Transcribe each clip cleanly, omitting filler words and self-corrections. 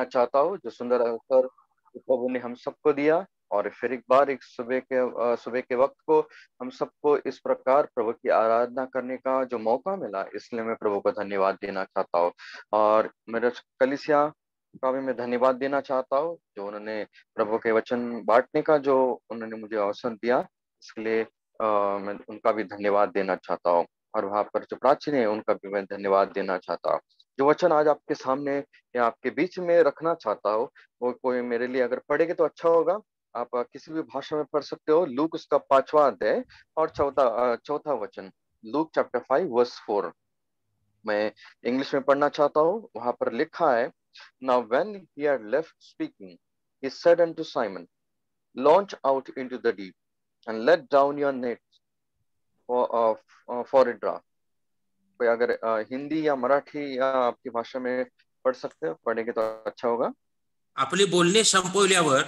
चाहता हूँ, जो सुंदर अवसर प्रभु ने हम सबको दिया। और फिर एक बार एक सुबह के वक्त को हम सबको इस प्रकार प्रभु की आराधना करने का जो मौका मिला, इसलिए मैं प्रभु को धन्यवाद देना चाहता हूँ। और मेरे कलीसिया का भी मैं धन्यवाद देना चाहता हूँ, जो उन्होंने प्रभु के वचन बांटने का जो उन्होंने मुझे अवसर दिया, इसके लिए मैं उनका भी धन्यवाद देना चाहता हूँ। और वहां पर जो प्राचीन है, उनका भी मैं धन्यवाद देना चाहता हूँ। जो वचन आज आपके सामने या आपके बीच में रखना चाहता हो, वो कोई मेरे लिए अगर पढ़ेगा तो अच्छा होगा। आप किसी भी भाषा में पढ़ सकते हो। लूक उसका 5वां अध्याय और चौथा वचन, लूक चैप्टर 5 वर्स 4। मैं इंग्लिश में पढ़ना चाहता हूँ। वहां पर लिखा है, now when he had left speaking, he said unto Simon, launch out into the deep and let down your nets for a draught। कोई अगर हिंदी या मराठी या आपकी भाषा में पढ़ सकते हो, पढ़ेंगे तो अच्छा होगा। आपले बोलणे संपवल्यावर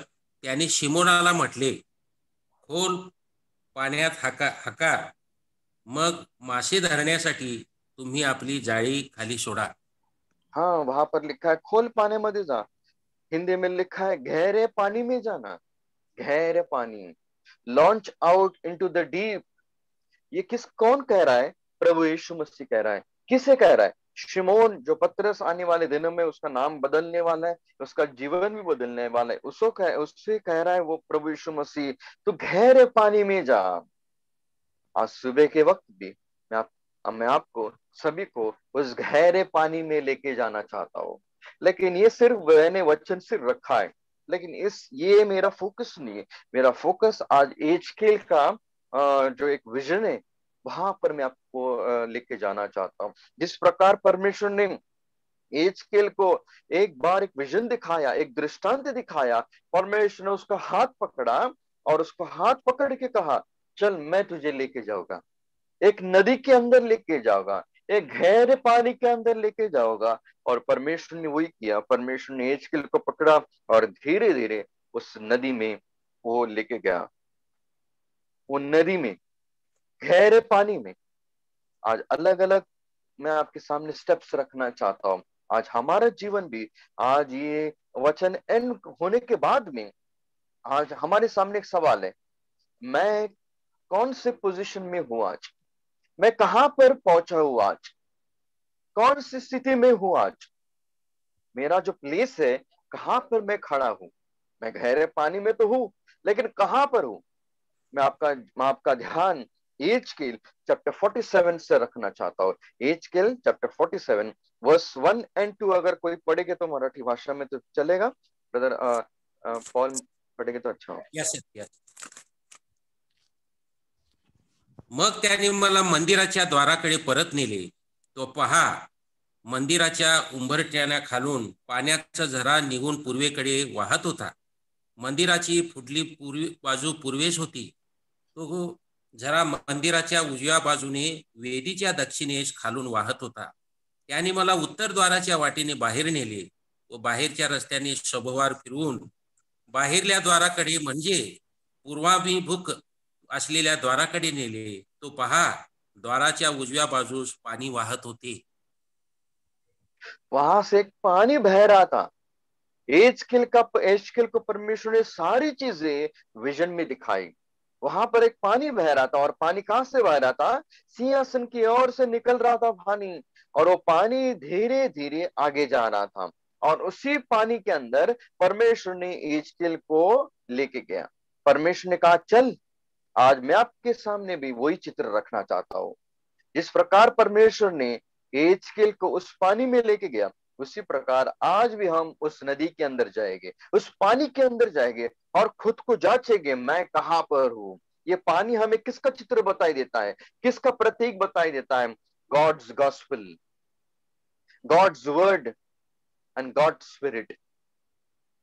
त्याने शिमोनाला म्हटले, खोल पाण्यात हकार, मग मासे धरण्यासाठी तुम्ही आपली जाळी खाली सोडा। हाँ, वहां पर लिखा है खोल पानी मध्ये जा। हिंदी में लिखा है गहरे पानी में जाना। गहरे पानी, launch out into the deep. ये कौन कह रहा है? प्रभु यीशु मसीह कह रहा है। किसे कह रहा है? शिमोन, जो पतरस आने वाले दिनों में उसका नाम बदलने वाला है, उसका जीवन भी बदलने वाला है, उससे कह रहा है वो प्रभु यीशु मसीह, तो गहरे पानी में जा। आज सुबह के वक्त भी मैं आपको सभी को उस गहरे पानी में लेके जाना चाहता हूँ। लेकिन ये सिर्फ मैंने वचन सिर्फ रखा है, लेकिन ये मेरा फोकस नहीं है। मेरा फोकस आज एजकेल का जो एक विजन है, वहां पर मैं आपको लेके जाना चाहता हूँ। जिस प्रकार परमेश्वर ने एजकेल को एक बार एक विजन दिखाया, एक दृष्टांत दिखाया, परमेश्वर ने उसका हाथ पकड़ा और उसको हाथ पकड़ के कहा, चल मैं तुझे लेके जाऊंगा, एक नदी के अंदर लेके जाऊंगा, एक गहरे पानी के अंदर लेके जाऊंगा। और परमेश्वर ने वही किया। परमेश्वर ने एजकेल को पकड़ा और धीरे धीरे उस नदी में वो लेके गया। वो नदी में, गहरे पानी में। आज अलग अलग मैं आपके सामने स्टेप्स रखना चाहता हूँ। आज हमारा जीवन भी, आज ये वचन एंड होने के बाद में, आज हमारे सामने एक सवाल है, मैं कौन से पोजीशन में हूं आज? मैं कहां पर पहुंचा हूं आज? कौन सी स्थिति में हूं आज? मेरा जो प्लेस है, कहां पर मैं खड़ा हूं? मैं गहरे पानी में तो हूं, लेकिन कहां पर हूं? मैं आपका ध्यान एजकेल चैप्टर 47 से रखना चाहता हूँ। एजकेल चैप्टर 47 वर्स 1 और 2 अगर कोई पढ़ेगा तो मराठी भाषा में तो चलेगा। ब्रदर पॉल पढ़ेगा तो अच्छा हो। Yes yes. मग त्याने मला मंदिराच्या द्वाराकडे परत नेले, तो पहा, मंदिराच्या उंबरठ्याखालून पाण्याचा झरा निघून पूर्वेकडे वाहत होता। मंदिराची पुढली बाजू पूर्वेस होती। तो झरा मंदिराच्या उजव्या बाजूने वेदीच्या दक्षिणेस खालून वाहत होता। त्याने मला उत्तरद्वाराच्या वाटेने बाहेर नेले व बाहेरच्या रस्त्याने सभोवार फिरवून बाहेरल्या द्वाराकडे म्हणजे पूर्वाभिमुख असलेल्या द्वाराकडे नेले, तो पहा, द्वाराच्या उजव्या बाजूस पाणी वाहत होते। वहां से एक पानी बह रहा था। एजकेल को परमेश्वर ने सारी चीजें विजन में दिखाई। वहां पर एक पानी बह रहा था, और पानी कहां से बह रहा था? सिंहासन की ओर से निकल रहा था पानी। और वो पानी धीरे धीरे आगे जा रहा था, और उसी पानी के अंदर परमेश्वर ने एजकेल को लेके गया। परमेश्वर ने कहा, चल, आज मैं आपके सामने भी वही चित्र रखना चाहता हूँ। जिस प्रकार परमेश्वर ने एजकेल को उस पानी में लेके गया, उसी प्रकार आज भी हम उस नदी के अंदर जाएंगे, उस पानी के अंदर जाएंगे और खुद को जांचेंगे, मैं कहां पर हूं। ये पानी हमें किसका चित्र बताई देता है? किसका प्रतीक बताई देता है? God's gospel, God's word and God spirit.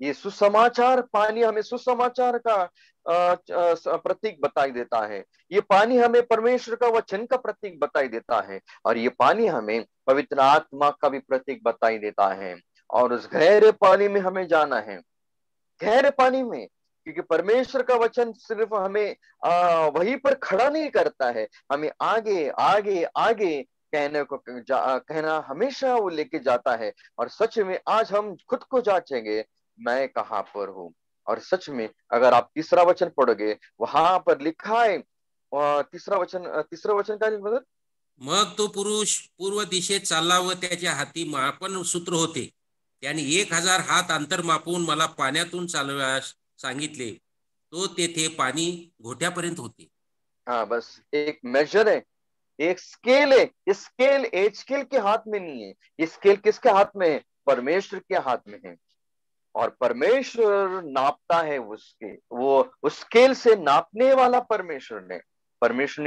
ये सुसमाचार पानी हमें सुसमाचार का प्रतीक बताई देता है। ये पानी हमें परमेश्वर का वचन का प्रतीक बताई देता है, और ये पानी हमें पवित्र आत्मा का भी प्रतीक बताई देता है। और उस गहरे पानी में हमें जाना है, गहरे पानी में, क्योंकि परमेश्वर का वचन सिर्फ हमें वहीं पर खड़ा नहीं करता है, हमें आगे आगे आगे कहना हमेशा वो लेके जाता है। और सच में आज हम खुद को जांचेंगे, मैं कहाँ पर हूँ। और सच में अगर आप तीसरा वचन पढ़ोगे, वहां पर लिखा है, तीसरा वचन का मतलब, मग तो पुरुष पूर्व दिशेत चालला व त्याच्या हाती मापन सूत्र होते. त्याने 1000 हात अंतर मापून मला पाण्यातून चालवण्यास सांगितले. तो तेथे पाणी घोट्यापर्यंत होते. हाँ बस एक मेजर है, एक स्केल है। ये स्केल एच स्केल के हाथ में नहीं है, ये स्केल किसके हाथ में है? परमेश्वर के हाथ में है। और परमेश्वर नापता है उसके, वो उस स्केल से नापने वाला परमेश्वर ने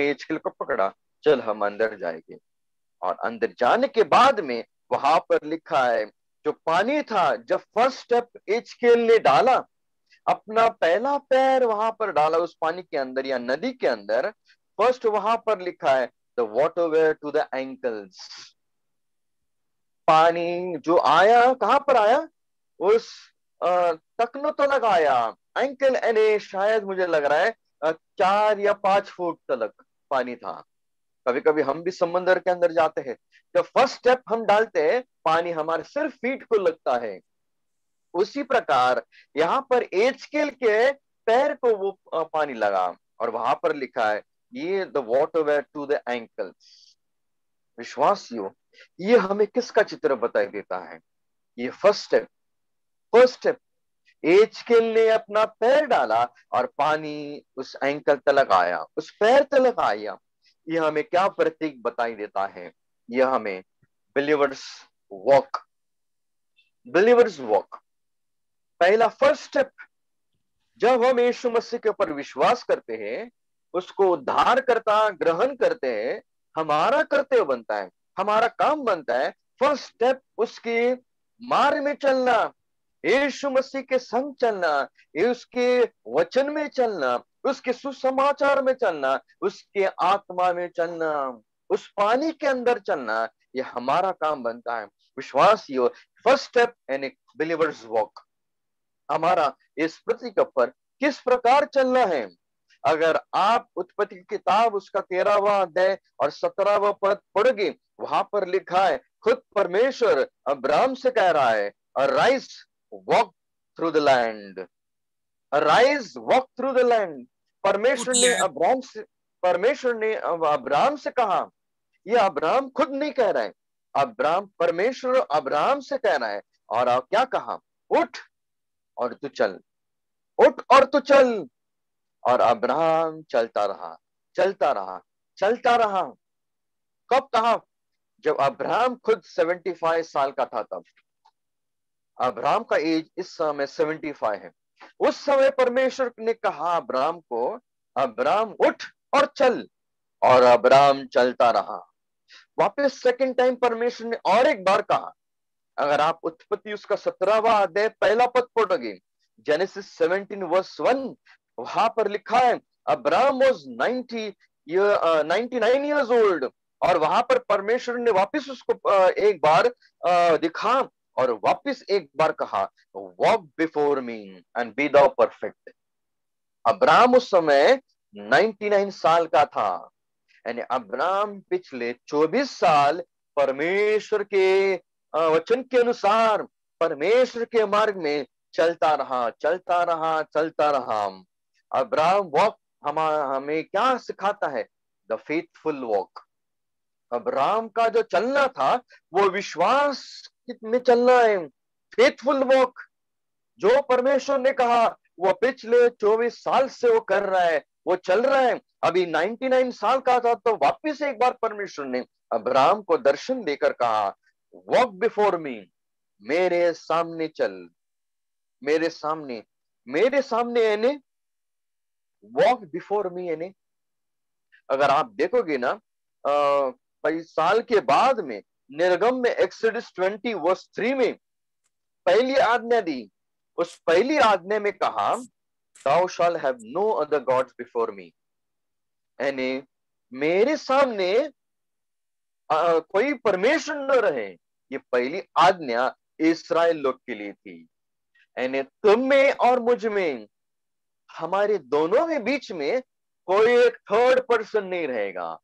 एच स्केल को पकड़ा, चल हम अंदर जाएंगे। और अंदर जाने के बाद में वहां पर लिखा है, जो पानी था, जब फर्स्ट स्टेप एच स्केल ने डाला, अपना पहला पैर वहां पर डाला उस पानी के अंदर या नदी के अंदर, फर्स्ट वहां पर लिखा है the water were to the ankles. पानी जो आया कहां पर आया? उस तकनो तो लगाया, एंकल यानी शायद मुझे लग रहा है 4 या 5 फुट तक पानी था। कभी कभी हम भी समंदर के अंदर जाते हैं, जब फर्स्ट स्टेप हम डालते हैं पानी हमारे सिर्फ फीट को लगता है। उसी प्रकार यहाँ पर एच स्केल के पैर को वो पानी लगा, और वहां पर लिखा है ये the water were to the ankles. विश्वासियों, ये हमें किसका चित्र बताई देता है? ये फर्स्ट स्टेप एच स्केल ने अपना पैर डाला और पानी उस एंकल तलक आया, उस पैर तलक आया। यह हमें क्या प्रतीक बताई देता है? यह हमें बिलीवर्स वॉक, बिलीवर्स वॉक, पहला फर्स्ट स्टेप, जब हम यीशु मसीह के ऊपर विश्वास करते हैं, उसको उद्धार करता ग्रहण करते हैं, हमारा कर्तव्य बनता है, हमारा काम बनता है फर्स्ट स्टेप उसके मार्ग में चलना, यीशु मसीह के संग चलना, उसके वचन में चलना, उसके सुसमाचार में चलना, उसके आत्मा में चलना, उस पानी के अंदर चलना, ये हमारा काम बनता है। विश्वासियों, फर्स्ट स्टेप यानी बिलीवर्स वॉक, हमारा इस पृथ्वी के ऊपर किस प्रकार चलना है। अगर आप उत्पत्ति की किताब उसका 13वां अध्याय और 17वां पद पढ़ोगे, वहां पर लिखा है, खुद परमेश्वर अब्राहम से कह रहा है, rise walk through the land, rise walk through the land. उठ परमेश्वर ने या अब्राहम से कहा, ये अब्राहम खुद नहीं कह रहा है, परमेश्वर अब्राहम से कह रहा है। और क्या कहा? उठ और तू चल, उठ और तू चल। और अब्राहम चलता रहा, चलता रहा, चलता रहा। कब कहा? जब अब्राहम खुद 75 साल का था, तब अब्राहम का एज इस समय 75 है। उस समय परमेश्वर ने कहा अब्राहम को, अब्राहम उठ और चल। और अब्राहम चलता रहा। वापस सेकंड टाइम परमेश्वर ने और एक बार कहा। अगर आप उत्पत्ति उसका 17वां अध्याय पहला पद पढ़ोगे, जेनेसिस 17 वर्स 1, वहां पर लिखा है अब्राहम वाज 99 इयर्स ओल्ड। और वहां पर परमेश्वर ने वापस उसको एक बार दिखा और वापस एक बार कहा, walk before me and be thou perfect. Abraham उस समय 99 साल का था, यानी अब्राहम पिछले 24 साल परमेश्वर के वचन के अनुसार, परमेश्वर के मार्ग में चलता रहा, चलता रहा, चलता रहा। अब्राहम वॉक हमें क्या सिखाता है? The faithful walk. अब्राहम का जो चलना था वो विश्वास में चलना है, फेथफुल वॉक। जो परमेश्वर ने कहा वो पिछले 24 साल से वो कर रहा है, वो चल रहा है। अभी 99 साल का था तो वापिस एक बार परमेश्वर ने अब्राहम को दर्शन देकर कहा, वॉक बिफोर मी, मेरे सामने चल, मेरे सामने, मेरे सामने यानी वॉक बिफोर मी यानी, अगर आप देखोगे ना कई साल के बाद में निर्गम में एक्सोडस 20 वर्स 3 में पहली आज्ञा दी। उस पहली आज्ञा में कहा, thou shall have no other gods before me, यानी मेरे सामने कोई परमेश्वर न रहे। ये पहली आज्ञा इस्राएल लोग के लिए थी, यानी तुम में और मुझ में, हमारे दोनों के बीच में कोई एक थर्ड पर्सन नहीं रहेगा।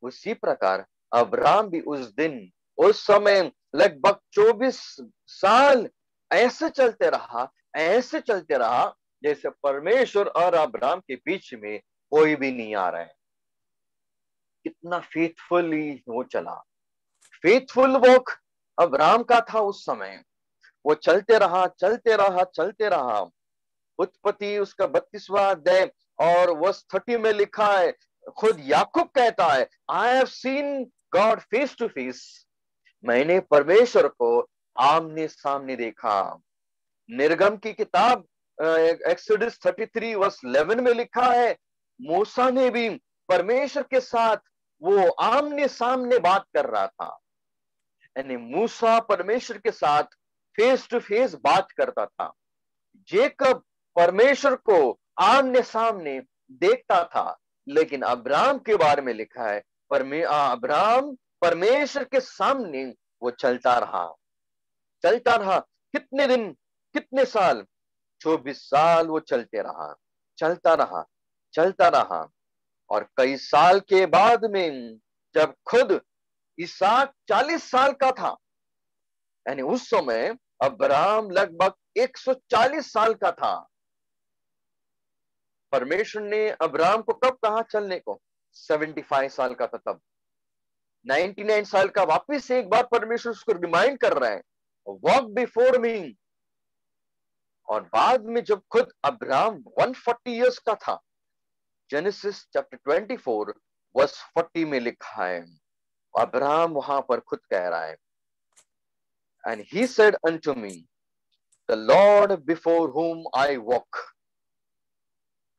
उसी प्रकार अब्राहम भी उस दिन, उस समय लगभग 24 साल ऐसे चलते रहा, ऐसे चलते रहा जैसे परमेश्वर और अब्राहम के बीच में कोई भी नहीं आ रहा है। कितना फेथफुली वो चला, फेथफुल वॉक अब्राहम का था उस समय। वो चलते रहा, चलते रहा, चलते रहा। उत्पत्ति उसका 32वां अध्याय और वर्स 30 में लिखा है, खुद याकूब कहता है, I have seen God face to face. मैंने परमेश्वर को आमने सामने देखा। निर्गम की किताब एक्सोडस 33 वर्स 11 में लिखा है, मूसा ने भी परमेश्वर के साथ वो आमने सामने बात कर रहा था। यानी मूसा परमेश्वर के साथ फेस टू फेस बात करता था। जेकब परमेश्वर को आमने सामने देखता था। लेकिन अब्राहम के बारे में लिखा है, अब्राहम परमेश्वर के सामने वो चलता रहा, चलता रहा। कितने दिन, कितने साल? 24 साल वो चलते रहा, चलता रहा, चलता रहा। और कई साल के बाद में जब खुद इसहाक 40 साल का था, यानी उस समय अब्राहम लगभग 140 साल का था। परमेश्वर ने अब्राहम को कब कहा चलने को? 75 साल का था तब। 99 साल का वापिस से एक बार परमेश्वर उसको रिमाइंड कर रहा है, वॉक बिफोर मी। और बाद में जब खुद अब्राहम 140 इयर्स का था, जेनेसिस चैप्टर 24 वर्स 40 में लिखा है, अब्राहम वहां पर खुद कह रहा है, and he said unto me, the Lord before whom I walk।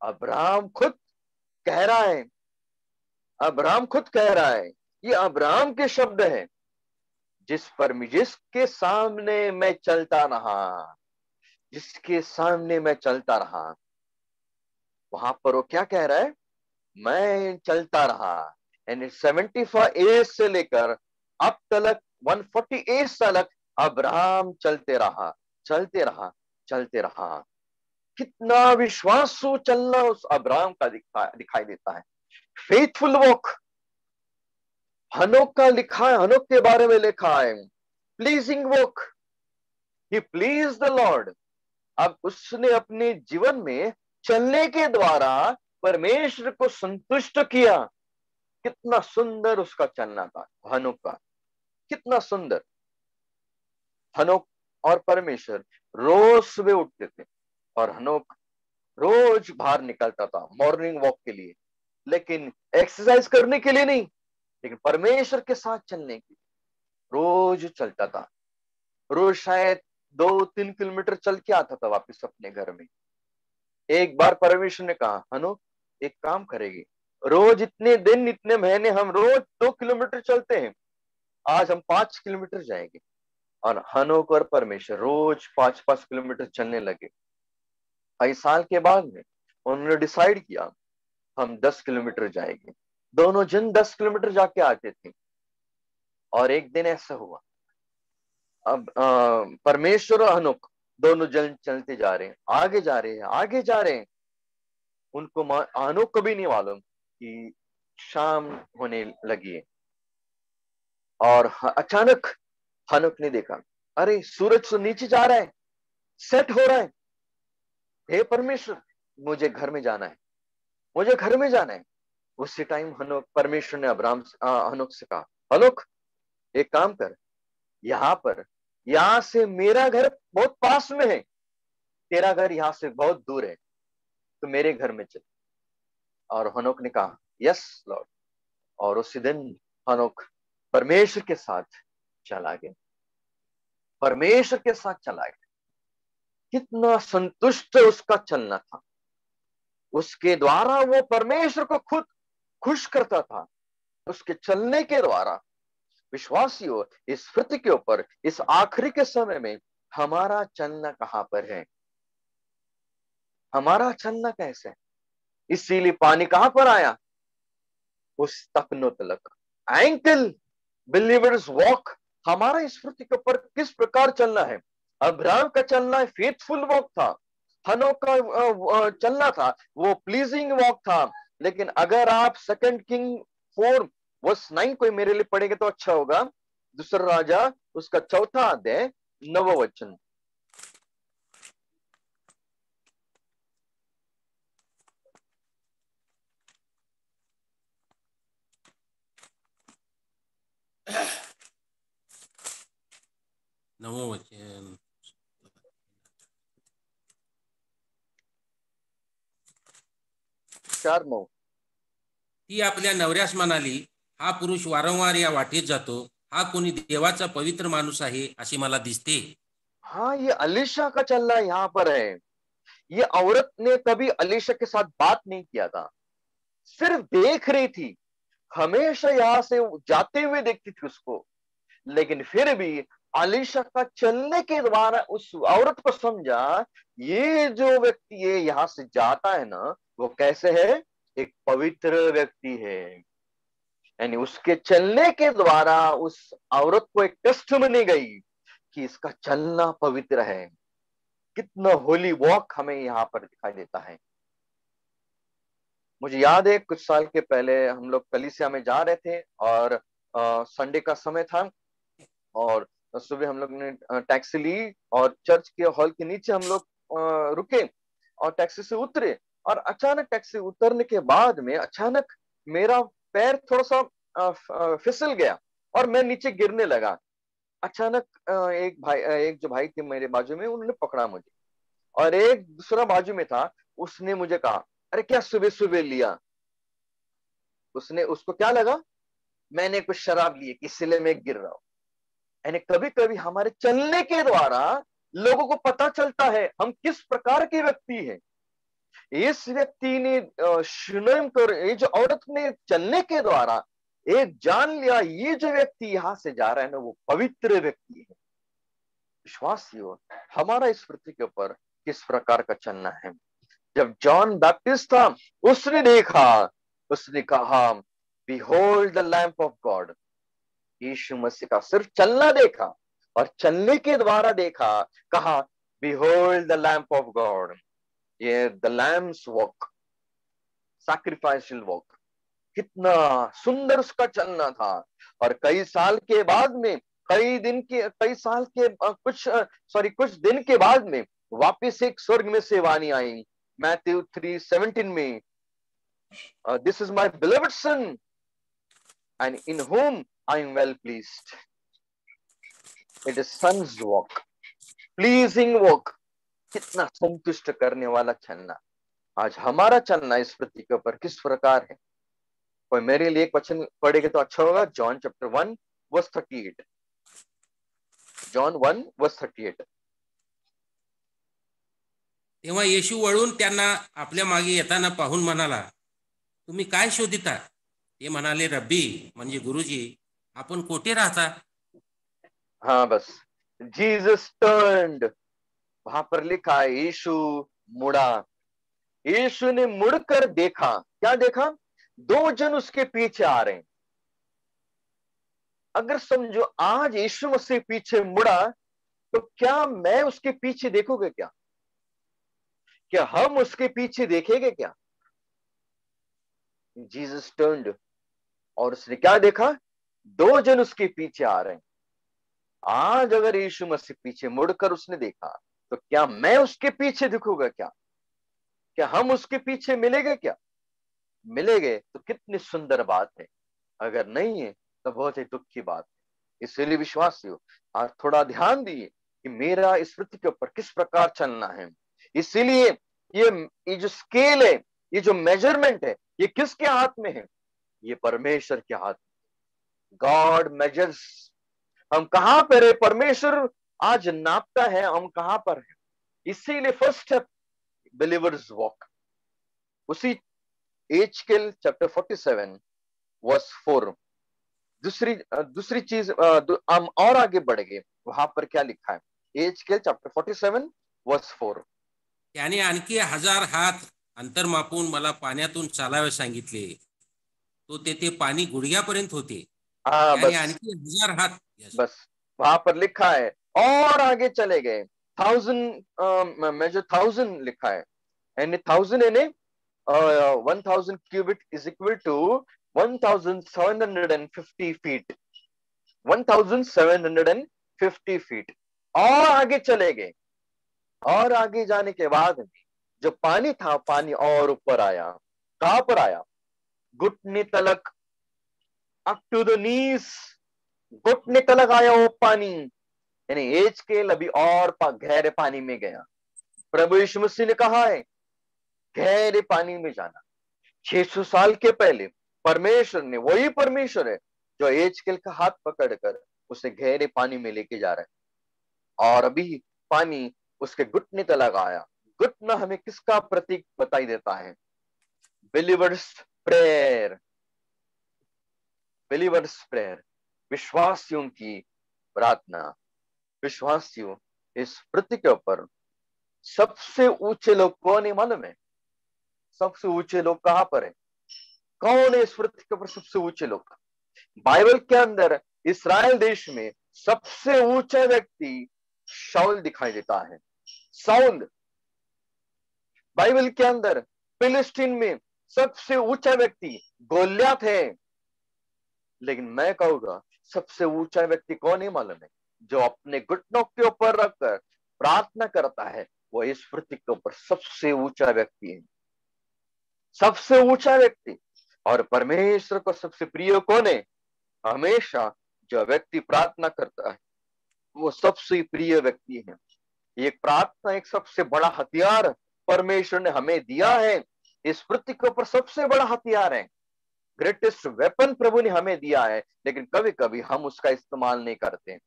Abraham खुद कह रहा है, अब्राहम खुद कह रहा है, ये अब्राहम के शब्द हैं, जिसके सामने मैं चलता रहा, जिसके सामने मैं चलता रहा। वहां पर वो क्या कह रहा है? मैं चलता रहा। यानी 75 एज से लेकर अब तक 148 साल तक अब्राहम चलते रहा, चलते रहा, चलते रहा। कितना विश्वासु चलना उस अब्राहम का दिखाई देता है। Faithful walk. हनोक का लिखा है, हनोक के बारे में लिखा है, pleasing walk, he please the Lord. अब उसने अपने जीवन में चलने के द्वारा परमेश्वर को संतुष्ट किया। कितना सुंदर उसका चलना था हनोक का, कितना सुंदर। हनोक और परमेश्वर रोज सुबह उठते थे और हनोक रोज बाहर निकलता था मॉर्निंग वॉक के लिए, लेकिन एक्सरसाइज करने के लिए नहीं, लेकिन परमेश्वर के साथ चलने के लिए रोज चलता था। रोज शायद 2-3 किलोमीटर चल के आता था वापस अपने घर में। एक बार परमेश्वर ने कहा, हनु एक काम करेगी, रोज इतने दिन इतने महीने हम रोज 2 किलोमीटर चलते हैं, आज हम 5 किलोमीटर जाएंगे। और हनोक और परमेश्वर रोज 5-5 किलोमीटर चलने लगे। कई साल के बाद में उन्होंने डिसाइड किया हम 10 किलोमीटर जाएंगे। दोनों जन 10 किलोमीटर जाके आते थे। और एक दिन ऐसा हुआ, अब परमेश्वर और हनोक दोनों जन चलते जा रहे हैं, आगे जा रहे हैं, आगे जा रहे हैं। उनको हनोक को भी नहीं मालूम कि शाम होने लगी है। और अचानक हनोक ने देखा, अरे सूरज तो नीचे जा रहा है, सेट हो रहा है। हे परमेश्वर, मुझे घर में जाना है, मुझे घर में जाना है। उसी टाइम हनोक, परमेश्वर ने अब्राहम हनोक से कहा, हनोक एक काम कर, यहां से मेरा घर बहुत पास में है, तेरा घर यहां से बहुत दूर है, तो मेरे घर में चल। और हनोक ने कहा, यस लॉर्ड। और उसी दिन हनोक परमेश्वर के साथ चला गया, परमेश्वर के साथ चला गया। कितना संतुष्ट उसका चलना था। उसके द्वारा वो परमेश्वर को खुद खुश करता था, उसके चलने के द्वारा। विश्वासियों, इस पृथ्वी के ऊपर इस आखिरी के समय में हमारा चलना कहां पर है? हमारा चलना कैसे? इसीलिए पानी कहां पर आया? उस तकनो तलक, एंकल बिलीवर्स वॉक। हमारा इस पृथ्वी के ऊपर किस प्रकार चलना है? अब्राहम का चलना फेथफुल वॉक था, हनोक का चलना था वो प्लीजिंग वॉक था। लेकिन अगर आप 2 किंग 4 वर्स 9 कोई मेरे लिए पढ़ेगा तो अच्छा होगा। दूसरा राजा उसका 4 अध्याय 9 वचन। नवं वचन 4:9। ती आपल्या नवऱ्यास म्हणाली, हा पुरुष वारंवार या वाटेत जातो, हा कोणी देवाचा पवित्र माणूस आहे असे मला दिसते। हाँ, ये अलीशा का चलना यहाँ पर है। ये औरत ने कभी अलीशा के साथ बात नहीं किया था, सिर्फ देख रही थी, हमेशा यहां से जाते हुए देखती थी उसको। लेकिन फिर भी अलीशा का चलने के द्वारा उस औरत को समझा, ये जो व्यक्ति है यहां से जाता है ना, वो कैसे है, एक पवित्र व्यक्ति है। यानी उसके चलने के द्वारा उस औरत को एक टेस्ट बनी गई कि इसका चलना पवित्र है। कितना होली वॉक हमें यहाँ पर दिखाई देता है। मुझे याद है कुछ साल के पहले हम लोग कलीसिया में जा रहे थे और संडे का समय था, और सुबह हम लोग ने टैक्सी ली और चर्च के हॉल के नीचे हम लोग रुके और टैक्सी से उतरे। और अचानक टैक्सी उतरने के बाद में अचानक मेरा पैर थोड़ा सा फिसल गया और मैं नीचे गिरने लगा। अचानक एक जो भाई थे मेरे बाजू में, उन्होंने पकड़ा मुझे, और एक दूसरा बाजू में था, उसने मुझे कहा, अरे क्या सुबह सुबह लिया। उसने उसको क्या लगा, मैंने कुछ शराब ली है इसलिए मैं गिर रहा हूं। यानी कभी कभी हमारे चलने के द्वारा लोगों को पता चलता है हम किस प्रकार के व्यक्ति हैं। इस व्यक्ति ने शुनम कर, ये जो औरत ने चलने के द्वारा एक जान लिया, ये जो व्यक्ति यहां से जा रहा है ना, वो पवित्र व्यक्ति है। विश्वासियों, हमारा इस पृथ्वी के ऊपर किस प्रकार का चलना है। जब जॉन बैप्टिस्ट था, उसने देखा, उसने कहा, behold the lamp of God. Yeshu Masih का सिर्फ चलना देखा और चलने के द्वारा देखा, कहा, behold the lamp of God. ये द लैम्प्स वॉक, सैक्रिफाइशियल वॉक। कितना सुंदर उसका चलना था। और कई साल के बाद में, कई साल के कुछ दिन के बाद में वापिस एक स्वर्ग में से वाणी आई, मैथ्यू 3:17 में, this is my beloved son and in whom I am well pleased. It is son's walk, pleasing walk। कितना संतुष्ट करने वाला चलना। आज हमारा चलना इस पृथ्वी के ऊपर किस प्रकार है। कोई मेरे लिए एक वचन पढ़ेगा तो अच्छा होगा। John chapter 1 verse 38। John 1 verse 38। तेव्हा येशू वळून त्यांना आपल्या मागे येताना पाहून म्हणाला, तुम्ही काय शोधिता? ते म्हणाले, रब्बी म्हणजे गुरुजी, आपण कोठे राहता? हाँ बस, जीसस टर्न्ड, वहां पर लिखा है यीशु मुड़ा। यीशु ने मुड़कर देखा, क्या देखा, 2 जन उसके पीछे आ रहे हैं। अगर समझो आज यीशु मसीह पीछे मुड़ा, तो क्या मैं उसके पीछे देखोगे क्या? क्या हम उसके पीछे देखेंगे क्या? जीसस टर्न्ड, और उसने क्या देखा, 2 जन उसके पीछे आ रहे हैं। आज अगर यीशु मसीह पीछे मुड़कर उसने देखा, तो क्या मैं उसके पीछे दिखूंगा क्या? क्या हम उसके पीछे मिलेंगे क्या? मिलेंगे तो कितनी सुंदर बात है, अगर नहीं है तो बहुत ही दुख की बात है। इसलिए विश्वासियों, आज थोड़ा ध्यान दिए कि मेरा इस पृथ्वी के ऊपर किस प्रकार चलना है। इसीलिए ये जो स्केल है, ये जो मेजरमेंट है, ये किसके हाथ में है? ये परमेश्वर के हाथ में। God measures. हम कहां पर है, परमेश्वर आज नापता है हम कहां पर है। इसीलिए फर्स्ट स्टेप, बिलीवर्स वॉक। उसी एजकेल चैप्टर 47 वर्स 4। दूसरी चीज, हम और आगे बढ़ गए, वहां पर क्या लिखा है, एजकेल चैप्टर 47 वर्स 4। त्याने आणखी 1000 हात अंतर मापून मला पाण्यातून चालावे सांगितले। तो तेथे पाणी गुडघ्यापर्यंत होते। हाँ त्याने बस, आणखी 1000 हात बस वहां पर लिखा है, और आगे चले गए, 1000 लिखा है। यानी 1000 यानी 1000 cubit is equal to 1750 feet, 1750 feet और आगे चले गए। और आगे जाने के बाद जो पानी था, पानी और ऊपर आया। कहां पर आया? घुटने तलक, अप टू द नीज, घुटने तलक आया वो पानी। यानी एज के अभी और गहरे पानी में गया। प्रभु यीशु मसीह ने कहा है गहरे पानी में जाना। 600 साल के पहले परमेश्वर ने, वही परमेश्वर है जो एजकेल का हाथ पकड़कर उसे गहरे पानी में लेके जा रहा है। और अभी पानी उसके घुटने तक आया। घुटना हमें किसका प्रतीक बताई देता है? बिलीवर्स प्रेयर, बिलीवर्स प्रेयर, विश्वासियों की प्रार्थना। विश्वासियों, इस पृथ्वी के ऊपर सबसे ऊंचे लोग कौन है मालूम है? सबसे ऊंचे लोग कहां पर है? कौन है इस पृथ्वी के ऊपर सबसे ऊंचे लोग? बाइबल के अंदर इस्राएल देश में सबसे ऊंचा व्यक्ति शाऊल दिखाई देता है। शाऊल। बाइबल के अंदर फिलिस्तीन में सबसे ऊंचा व्यक्ति गोलियत है। लेकिन मैं कहूंगा सबसे ऊंचा व्यक्ति कौन है मालूम है? जो अपने घुटनों के ऊपर रखकर प्रार्थना करता है, वो इस पृथ्वी के ऊपर सबसे ऊंचा व्यक्ति है। सबसे ऊंचा व्यक्ति। और परमेश्वर को सबसे प्रिय कौन है? हमेशा जो व्यक्ति प्रार्थना करता है वो सबसे प्रिय व्यक्ति है। ये प्रार्थना एक सबसे बड़ा हथियार परमेश्वर ने हमें दिया है। इस पृथ्वी के ऊपर सबसे बड़ा हथियार है, ग्रेटेस्ट वेपन प्रभु ने हमें दिया है। लेकिन कभी कभी हम उसका इस्तेमाल नहीं करते,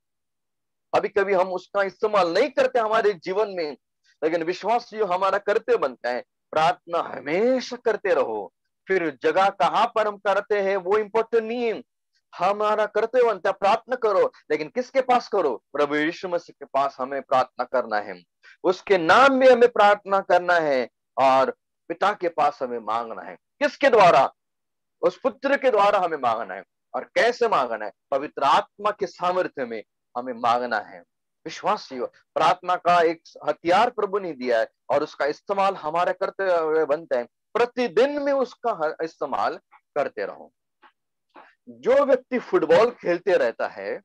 कभी कभी हम उसका इस्तेमाल नहीं करते हमारे जीवन में। लेकिन विश्वास जो हमारा करते बनता है, प्रार्थना हमेशा करते रहो। फिर जगह कहां पर हम करते हैं वो इंपॉर्टेंट नहीं है, हमारा करते बनता है। प्रार्थना करो, लेकिन किसके पास करो? प्रभु यीशु मसीह के पास हमें प्रार्थना करना है, उसके नाम में हमें प्रार्थना करना है और पिता के पास हमें मांगना है। किसके द्वारा? उस पुत्र के द्वारा हमें मांगना है। और कैसे मांगना है? पवित्र आत्मा के सामर्थ्य में हमें मांगना है। विश्वासियों, प्रार्थना का एक हथियार प्रभु ने दिया है और उसका इस्तेमाल हमारे करते हुए बनते हैं। प्रतिदिन में उसका इस्तेमाल करते रहो। जो व्यक्ति फुटबॉल खेलते रहता है,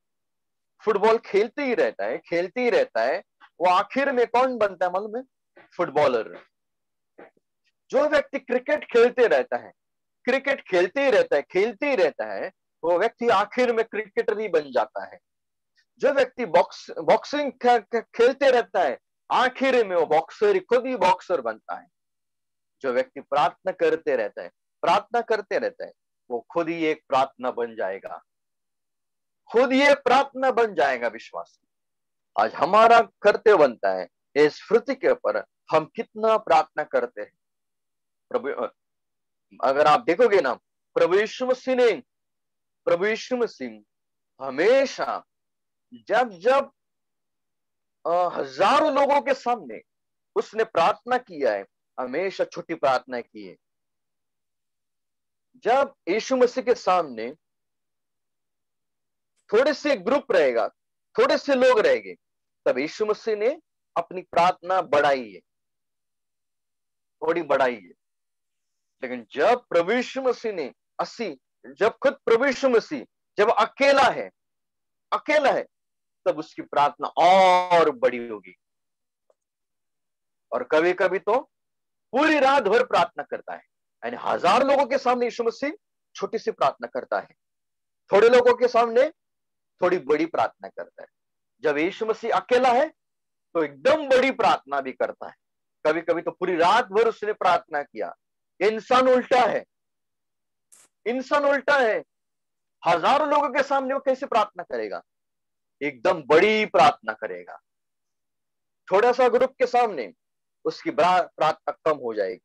फुटबॉल खेलते ही रहता है, खेलते ही रहता है, वो आखिर में कौन बनता है मालूम है? फुटबॉलर। जो व्यक्ति क्रिकेट खेलते रहता है, क्रिकेट खेलते ही रहता है, खेलते ही रहता है, वो व्यक्ति आखिर में क्रिकेटर ही बन जाता है। जो व्यक्ति बॉक्सिंग खेलते रहता है, आखिर में वो बॉक्सर, खुद ही बॉक्सर बनता है। जो व्यक्ति प्रार्थना करते रहता है, प्रार्थना करते रहता है, वो खुद ही एक प्रार्थना बन जाएगा, खुद ही एक प्रार्थना बन जाएगा। विश्वास आज हमारा कर्तव्य बनता है इस पृथ्वी के ऊपर हम कितना प्रार्थना करते हैं। प्रभु, अगर आप देखोगे ना, प्रभु यीशु मसीह हमेशा जब जब हजारों लोगों के सामने उसने प्रार्थना किया है, हमेशा छोटी प्रार्थना की है। जब यीशु मसीह के सामने थोड़े से ग्रुप रहेगा, थोड़े से लोग रहेंगे, तब यीशु मसीह ने अपनी प्रार्थना बढ़ाई है, थोड़ी बढ़ाई है। लेकिन जब प्रभु यीशु मसीह ने जब खुद प्रभु यीशु मसीह जब अकेला है, तब उसकी प्रार्थना और बड़ी होगी। और कभी कभी तो पूरी रात भर प्रार्थना करता है। यानी 1000 लोगों के सामने यीशु मसीह छोटी सी प्रार्थना करता है, थोड़े लोगों के सामने थोड़ी बड़ी प्रार्थना करता है। जब यीशु मसीह अकेला है तो एकदम बड़ी प्रार्थना भी करता है। कभी कभी तो पूरी रात भर उसने प्रार्थना किया। इंसान उल्टा है, इंसान उल्टा है। हजारों लोगों के सामने वो कैसे प्रार्थना करेगा? एकदम बड़ी प्रार्थना करेगा। थोड़ा सा ग्रुप के सामने उसकी प्रार्थना कम हो जाएगी।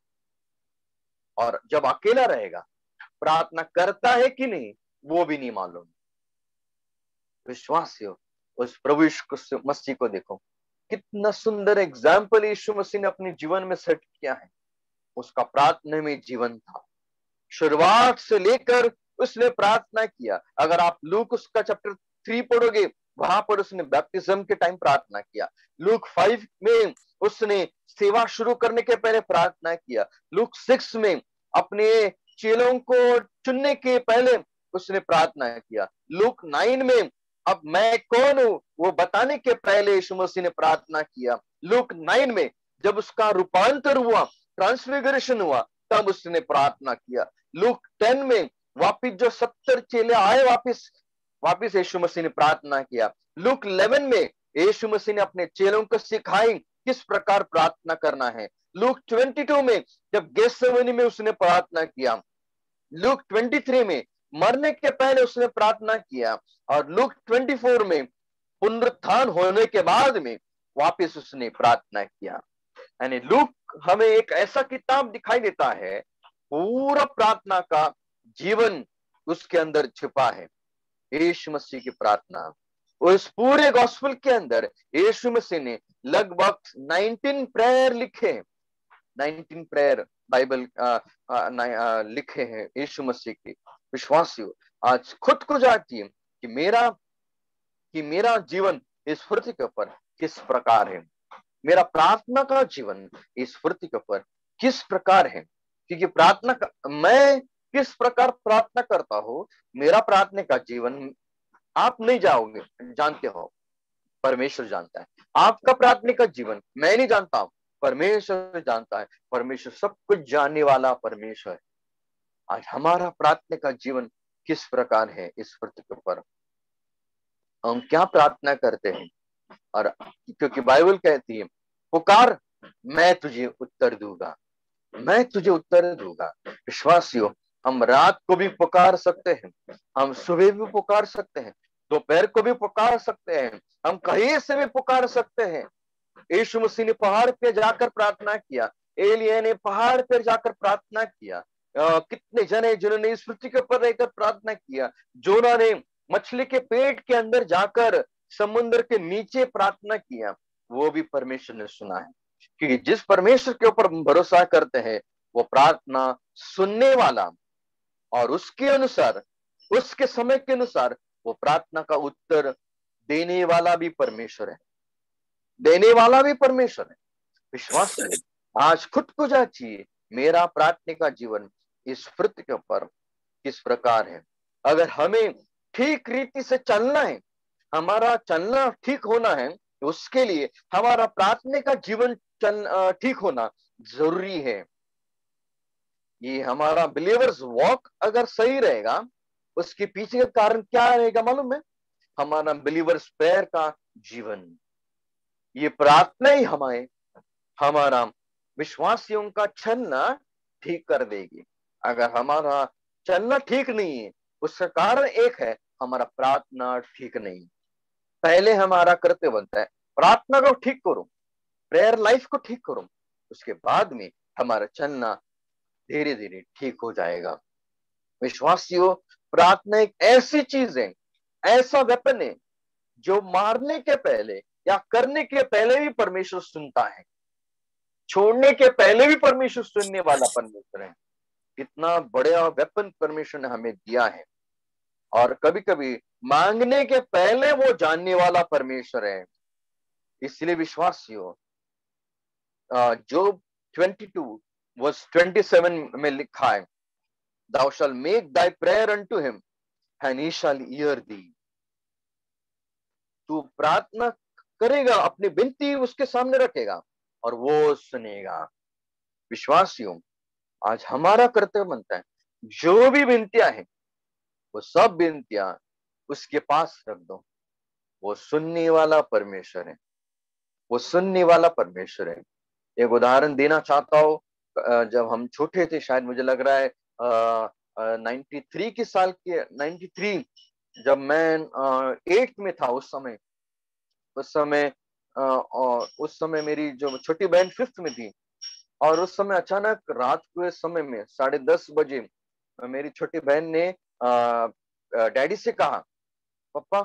और जब अकेला रहेगा, प्रार्थना करता है कि नहीं वो भी नहीं मालूम। विश्वासियों, उस प्रभु यीशु मसीह को देखो, कितना सुंदर एग्जाम्पल यीशु मसीह ने अपने जीवन में सेट किया है। उसका प्रार्थना में जीवन था, शुरुआत से लेकर उसने प्रार्थना किया। अगर आप लूक उसका चैप्टर 3 पढ़ोगे, वहां पर उसने बैप्टिज्म के टाइम प्रार्थना किया। लूक 5 में उसने सेवा शुरू करने के पहले प्रार्थना किया। लूक 6 में अपने चेलों को चुनने के पहले उसने प्रार्थना किया। लूक 9 में अब मैं कौन हूं वो बताने के पहले यीशु मसीह ने प्रार्थना किया। लूक 9 में जब उसका रूपांतर हुआ, ट्रांसफिगरेशन हुआ, तब उसने प्रार्थना किया। लूक 10 में वापिस जो 70 चेले आए, वापिस वापिस यीशु मसीह ने प्रार्थना किया। लूक 11 में यीशु मसीह ने अपने चेलों को सिखाई किस प्रकार प्रार्थना करना है। लूक 22 में जब गेत्सेमनी में उसने प्रार्थना किया। लूक 23 में मरने के पहले उसने प्रार्थना किया। और लूक 24 में पुनरुत्थान होने के बाद में वापस उसने प्रार्थना किया। यानी लूक हमें एक ऐसा किताब दिखाई देता है, पूरा प्रार्थना का जीवन उसके अंदर छिपा है। यीशु मसीह की प्रार्थना, उस पूरे गॉस्पेल के अंदर यीशु मसीह ने लगभग 19 प्रेयर लिखे, 19 प्रेयर बाइबल लिखे हैं यीशु मसीह की। विश्वासियों, आज खुद को जाती है कि मेरा जीवन इस पृथ्वी के ऊपर किस प्रकार है, मेरा प्रार्थना का जीवन इस पृथ्वी के ऊपर किस प्रकार है। क्योंकि प्रार्थना का मैं किस प्रकार प्रार्थना करता हूं, मेरा प्रार्थना का जीवन आप नहीं जाओगे, जानते हो, परमेश्वर जानता है। आपका प्रार्थना का जीवन मैं नहीं जानता हूं, परमेश्वर जानता है। परमेश्वर सब कुछ जानने वाला परमेश्वर है। आज हमारा प्रार्थना का जीवन किस प्रकार है इस पृथ्वी के ऊपर, हम क्या प्रार्थना करते हैं। और क्योंकि बाइबल कहती है, पुकार मैं तुझे उत्तर दूंगा, मैं तुझे उत्तर दूंगा। विश्वासियों, हम रात को भी पुकार सकते हैं, हम सुबह भी पुकार सकते हैं, दोपहर को भी पुकार सकते हैं, हम कहीं से भी पुकार सकते हैं। यीशु मसीह ने पहाड़ पे जाकर प्रार्थना किया, एलिया ने पहाड़ पर जाकर प्रार्थना किया। कितने जन है जिन्होंने इस पृथ्वी के ऊपर रहकर प्रार्थना किया। जोना ने मछली के पेट के अंदर जाकर समुद्र के नीचे प्रार्थना किया, वो भी परमेश्वर ने सुना है। क्योंकि जिस परमेश्वर के ऊपर भरोसा करते हैं, वो प्रार्थना सुनने वाला और उसके अनुसार, उसके समय के अनुसार वो प्रार्थना का उत्तर देने वाला भी परमेश्वर है, देने वाला भी परमेश्वर है। विश्वास है, आज खुद को जांचिए, मेरा प्रार्थना का जीवन इस पृथ्वी के ऊपर किस प्रकार है। अगर हमें ठीक रीति से चलना है, हमारा चलना ठीक होना है, तो उसके लिए हमारा प्रार्थना का जीवन ठीक होना जरूरी है। ये हमारा बिलीवर्स वॉक अगर सही रहेगा, उसके पीछे का कारण क्या रहेगा मालूम है? हमारा बिलीवर्स प्रेयर का जीवन। ये प्रार्थना ही हमारा विश्वासियों का चलना ठीक कर देगी। अगर हमारा चलना ठीक नहीं है, उसका कारण एक है, हमारा प्रार्थना ठीक नहीं। पहले हमारा कर्तव्य बनता है प्रार्थना को ठीक करो, प्रेयर लाइफ को ठीक करो, उसके बाद में हमारा चलना धीरे धीरे ठीक हो जाएगा। विश्वासियों, प्रार्थना एक ऐसी चीज है, ऐसा वेपन है, जो मारने के पहले या करने के पहले भी परमेश्वर सुनता है, छोड़ने के पहले भी परमेश्वर सुनने वाला परमेश्वर है। इतना बड़ा वेपन परमेश्वर ने हमें दिया है। और कभी कभी मांगने के पहले वो जानने वाला परमेश्वर है। इसलिए विश्वासियों, जोब 22 वर्स 27 में लिखा है, thou shall make thy prayer unto him and he shall hear thee। तू प्रार्थना करेगा, अपनी विनती उसके सामने रखेगा और वो सुनेगा। विश्वासियों, आज हमारा कर्तव्य बनता है, जो भी विनतियां हैं वो सब विनतियां उसके पास रख दो। वो सुनने वाला परमेश्वर है, वो सुनने वाला परमेश्वर है। एक उदाहरण देना चाहता हूँ। जब हम छोटे थे, शायद मुझे लग रहा है 93 के साल के 93, जब मैं 8th में था, उस समय मेरी जो छोटी बहन 5th में थी। और उस समय अचानक रात के समय में 10:30 बजे मेरी छोटी बहन ने डैडी से कहा, पापा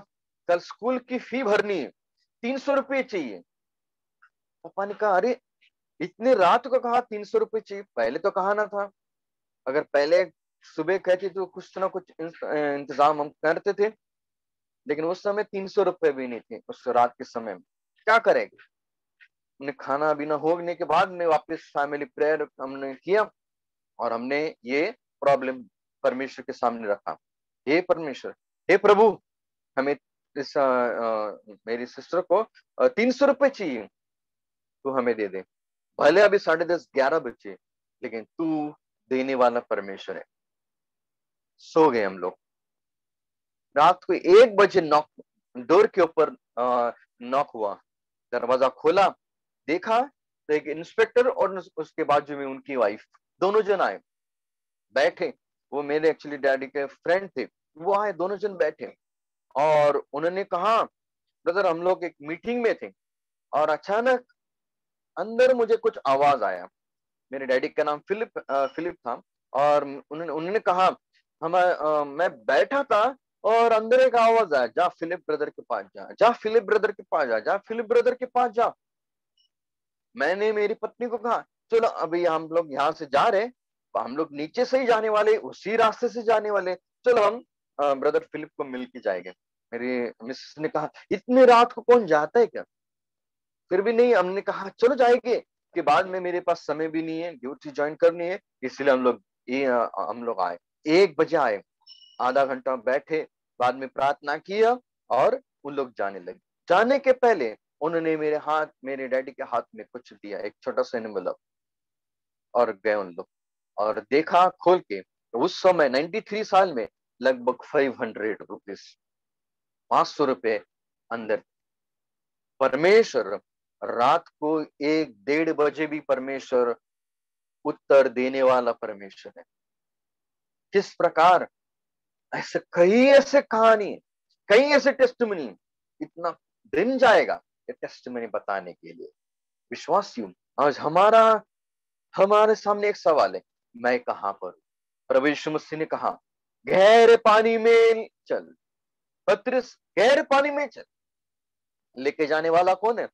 कल स्कूल की फी भरनी है, 300 रुपये चाहिए। पापा ने कहा, अरे इतने रात को कहा 300 रुपये चाहिए, पहले तो कहा ना था। अगर पहले सुबह कहती तो कुछ ना कुछ इंतजाम हम करते थे, लेकिन उस समय 300 रुपये भी नहीं थे। उस रात के समय में क्या करेंगे? हमने खाना पीना होने के बाद में वापस फैमिली प्रेयर हमने किया और हमने ये प्रॉब्लम परमेश्वर के सामने रखा। हे परमेश्वर, हे प्रभु, हमें इस मेरी सिस्टर को 300 रुपए चाहिए, तू हमें दे दे। भले अभी 10:30 11 बजे, लेकिन तू देने वाला परमेश्वर है। सो गए हम लोग। रात को 1 बजे नॉक, डोर के ऊपर नॉक हुआ। दरवाजा खोला, देखा तो एक इंस्पेक्टर और उसके बाजू में उनकी वाइफ, दोनों जन आए, बैठे। वो मेरे एक्चुअली डैडी के फ्रेंड थे। वो आए, दोनों जन बैठे, और उन्होंने कहा, ब्रदर हम लोग एक मीटिंग में थे और अचानक अंदर मुझे कुछ आवाज आया। मेरे डैडी का नाम फिलिप था। और उन्होंने उन्होंने कहा, मैं बैठा था और अंदर एक आवाज आया, जा फिलिप ब्रदर के पास जा, जा फिलिप ब्रदर के पास जा, जा फिलिप ब्रदर के पास जा। मैंने मेरी पत्नी को कहा, चलो अभी हम लोग यहाँ से जा रहे, हम लोग नीचे से ही जाने वाले, उसी रास्ते से जाने वाले, चलो हम ब्रदर फिलिप को मिल के जाएंगे। मेरी मिसेस ने कहा, इतनी रात को कौन जाता है क्या? फिर भी नहीं, हमने कहा चलो जाएंगे। के बाद में मेरे पास समय भी नहीं है, ड्यूटी ज्वाइन करनी है, इसलिए हम लोग आए। 1 बजे आए, आधा घंटा बैठे, बाद में प्रार्थना किया और उन लोग जाने लगे। जाने के पहले उन्होंने मेरे डैडी के हाथ में कुछ दिया, एक छोटा सा एनवेलप, और गए उन लोग। और देखा खोल के, तो उस समय 93 साल में लगभग 500 रुपीज, 500 रुपए अंदर। परमेश्वर रात को 1 1:30 बजे भी परमेश्वर उत्तर देने वाला परमेश्वर है। किस प्रकार, ऐसे कई ऐसे कहानी, कई ऐसे टेस्टिमनी, इतना दिन जाएगा ये टेस्टिमनी बताने के लिए। विश्वासियों, आज हमारे सामने एक सवाल है, मैं कहां पर हूं? प्रभु यीशु मसीह ने कहा, गहरे पानी में चल। पतरस, गहरे पानी में चल। लेके जाने वाला कौन है?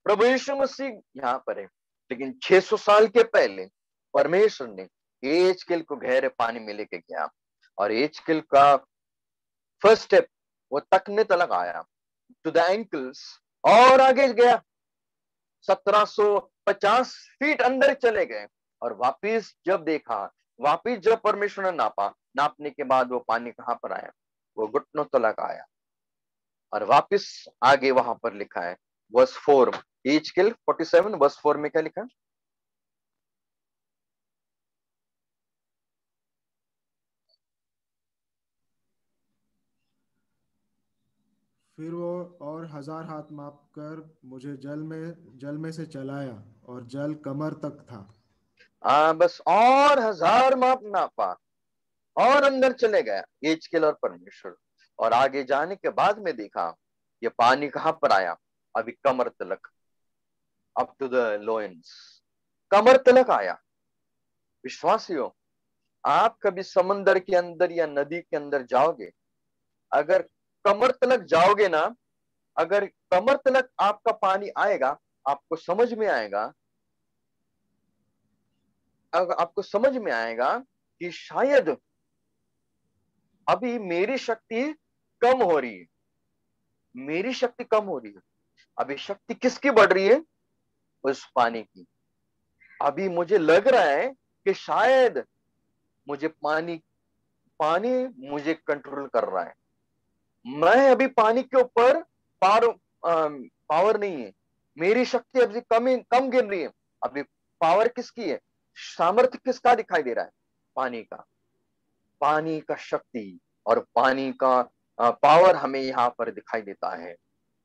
प्रभु यीशु मसीह यहाँ पर है। लेकिन 600 साल के पहले परमेश्वर ने एजकेल को गहरे पानी में लेके गया, और एजकेल का फर्स्ट स्टेप वो तकने तलक आया, टू द एंकल्स, और आगे गया 1750 फीट अंदर चले गए। और वापिस जब देखा, वापिस जब परमेश्वर ने नापा, नापने के बाद वो पानी कहां पर आया? वो घुटनों तलक आया। और वापिस आगे वहां पर लिखा है वर्स 4, एजकेल 47 वर्स 4 में क्या लिखा है? फिर वो और 1000 हाथ माप कर मुझे जल में से चलाया, और जल कमर तक था। बस और 1000 माप नापा और अंदर चले गया एजकेल और परमेश्वर। और आगे जाने के बाद में देखा, ये पानी कहां पर आया? अभी कमर तलक, अप टू द लोइंस, कमर तलक आया। विश्वासियों, आप कभी समंदर के अंदर या नदी के अंदर जाओगे, अगर कमर तलक जाओगे ना, अगर कमर तलक आपका पानी आएगा, आपको समझ में आएगा, अगर आपको समझ में आएगा कि शायद अभी मेरी शक्ति कम हो रही है, मेरी शक्ति कम हो रही है। अभी शक्ति किसकी बढ़ रही है? उस पानी की। अभी मुझे लग रहा है कि शायद मुझे पानी पानी मुझे कंट्रोल कर रहा है। मैं अभी पानी के ऊपर पावर नहीं है, मेरी शक्ति अभी कम गिर रही है। अभी पावर किसकी है? सामर्थ्य किसका दिखाई दे रहा है? पानी का। पानी का शक्ति और पानी का पावर हमें यहाँ पर दिखाई देता है।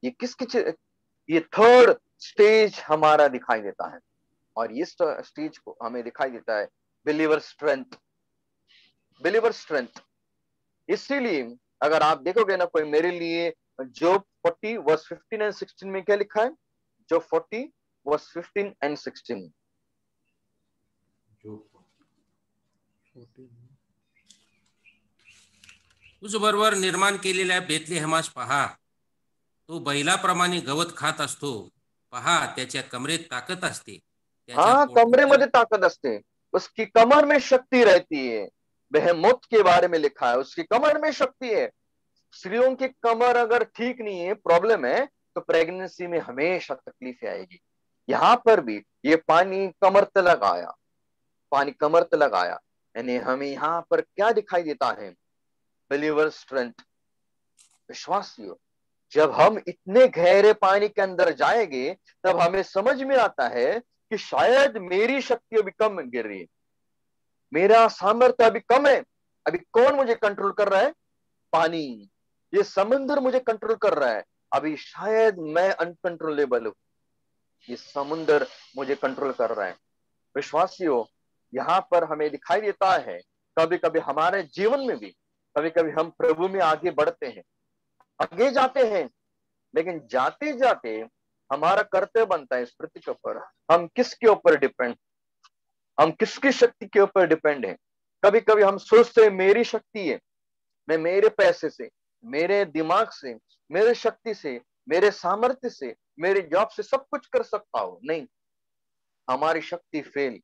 ये ये थर्ड स्टेज हमारा दिखाई देता है, और इस स्टेज को हमें दिखाई देता है बिलीवर स्ट्रेंथ, बिलीवर स्ट्रेंथ। इसीलिए अगर आप देखोगे ना, कोई मेरे लिए जॉब 40 वर्स 15 एंड 16 में क्या लिखा है? Job 40 verse 15 and 16। तुझ बरोबर निर्माण केलेल्या बेथलेहेमास पहा, तो बैलाप्रमाणे गवत खात असतो, पहा त्याच्या कमरेत ताकद असते, त्याच्या हाँ, कमरे पोटात मध्ये ताकत असते, उसकी कमर में शक्ति रहती है। बेहेमोत के बारे में लिखा है, उसकी कमर में शक्ति है। स्त्रियों की कमर अगर ठीक नहीं है, प्रॉब्लम है, तो प्रेगनेंसी में हमेशा तकलीफ आएगी। यहाँ पर भी ये पानी कमर तलक आया, पानी कमर तलक आया। यानी हमें यहाँ पर क्या दिखाई देता है? बिलीवर स्ट्रेंथ, विश्वासियों, जब हम इतने गहरे पानी के अंदर जाएंगे तब हमें समझ में आता है कि शायद मेरी शक्ति अभी कम गिर रही है, मेरा सामर्थ्य अभी कम है। अभी कौन मुझे कंट्रोल कर रहा है? पानी, ये समुद्र मुझे कंट्रोल कर रहा है। अभी शायद मैं अनकंट्रोलेबल हूं, ये समुद्र मुझे कंट्रोल कर रहा है। विश्वासियों, यहाँ पर हमें दिखाई देता है कभी कभी हमारे जीवन में भी, कभी कभी हम प्रभु में आगे बढ़ते हैं, आगे जाते हैं, लेकिन जाते जाते हमारा कर्तव्य बनता है इस पृथ्वी के ऊपर हम किसके ऊपर डिपेंड, हम किसकी शक्ति के ऊपर डिपेंड है। कभी कभी हम सोचते हैं मेरी शक्ति है, मैं मेरे पैसे से, मेरे दिमाग से, मेरे शक्ति से, मेरे सामर्थ्य से, मेरे जॉब से सब कुछ कर सकता हूं। नहीं, हमारी शक्ति फेल,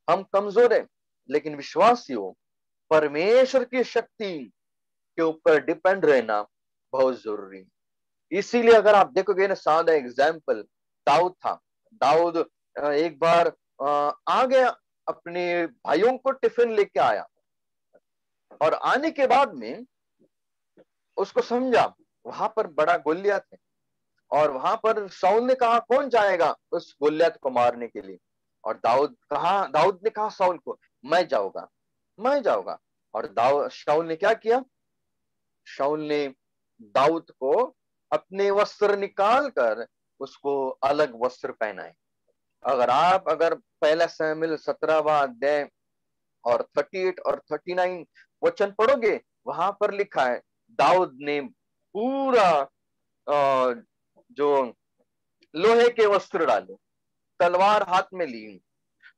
हम कमजोर है। लेकिन विश्वासियों, परमेश्वर की शक्ति के ऊपर डिपेंड रहना बहुत जरूरी है। इसीलिए अगर आप देखोगे ना, सादा एग्जाम्पल दाऊद था। दाऊद एक बार आ गया, अपने भाइयों को टिफिन लेके आया, और आने के बाद में उसको समझा वहां पर बड़ा गोलियत है, और वहां पर शाऊल ने कहा कौन जाएगा उस गोलियत को मारने के लिए? और दाऊद ने कहा शाऊल को, मैं जाऊंगा, मैं जाऊंगा। और शाऊल ने क्या किया? शाऊल ने दाऊद को अपने वस्त्र निकाल कर उसको अलग वस्त्र पहनाए। अगर पहला शमूएल 17वां अध्याय और 38 और 39 वचन पढ़ोगे, वहां पर लिखा है दाऊद ने पूरा जो लोहे के वस्त्र डाले, तलवार हाथ में ली,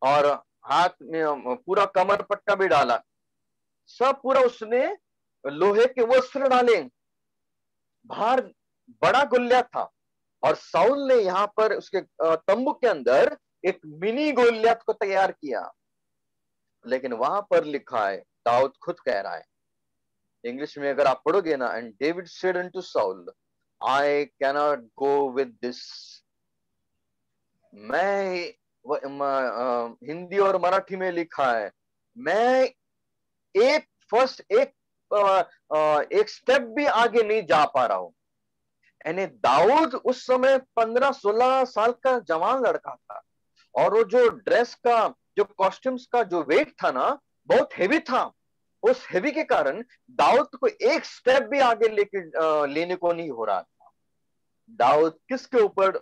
और हाथ में पूरा कमर पट्टा भी डाला, सब पूरा उसने लोहे के वस्त्र डाले। बाहर बड़ा गोलियत था, और साउल ने यहाँ पर उसके तंबू के अंदर एक मिनी गोलियत को तैयार किया। लेकिन वहां पर लिखा है, दाऊद खुद कह रहा है, इंग्लिश में अगर आप पढ़ोगे ना, and David said unto Saul, I cannot go with this. मैं हिंदी और मराठी में लिखा है, मैं एक स्टेप भी आगे नहीं जा पा रहा हूं। यानी दाऊद उस समय 15-16 साल का जवान लड़का था, और वो जो ड्रेस का, जो कॉस्ट्यूम्स का जो वेट था ना, बहुत हेवी था। उस हेवी के कारण दाऊद को एक स्टेप भी आगे लेने को नहीं हो रहा था। दाऊद किसके ऊपर,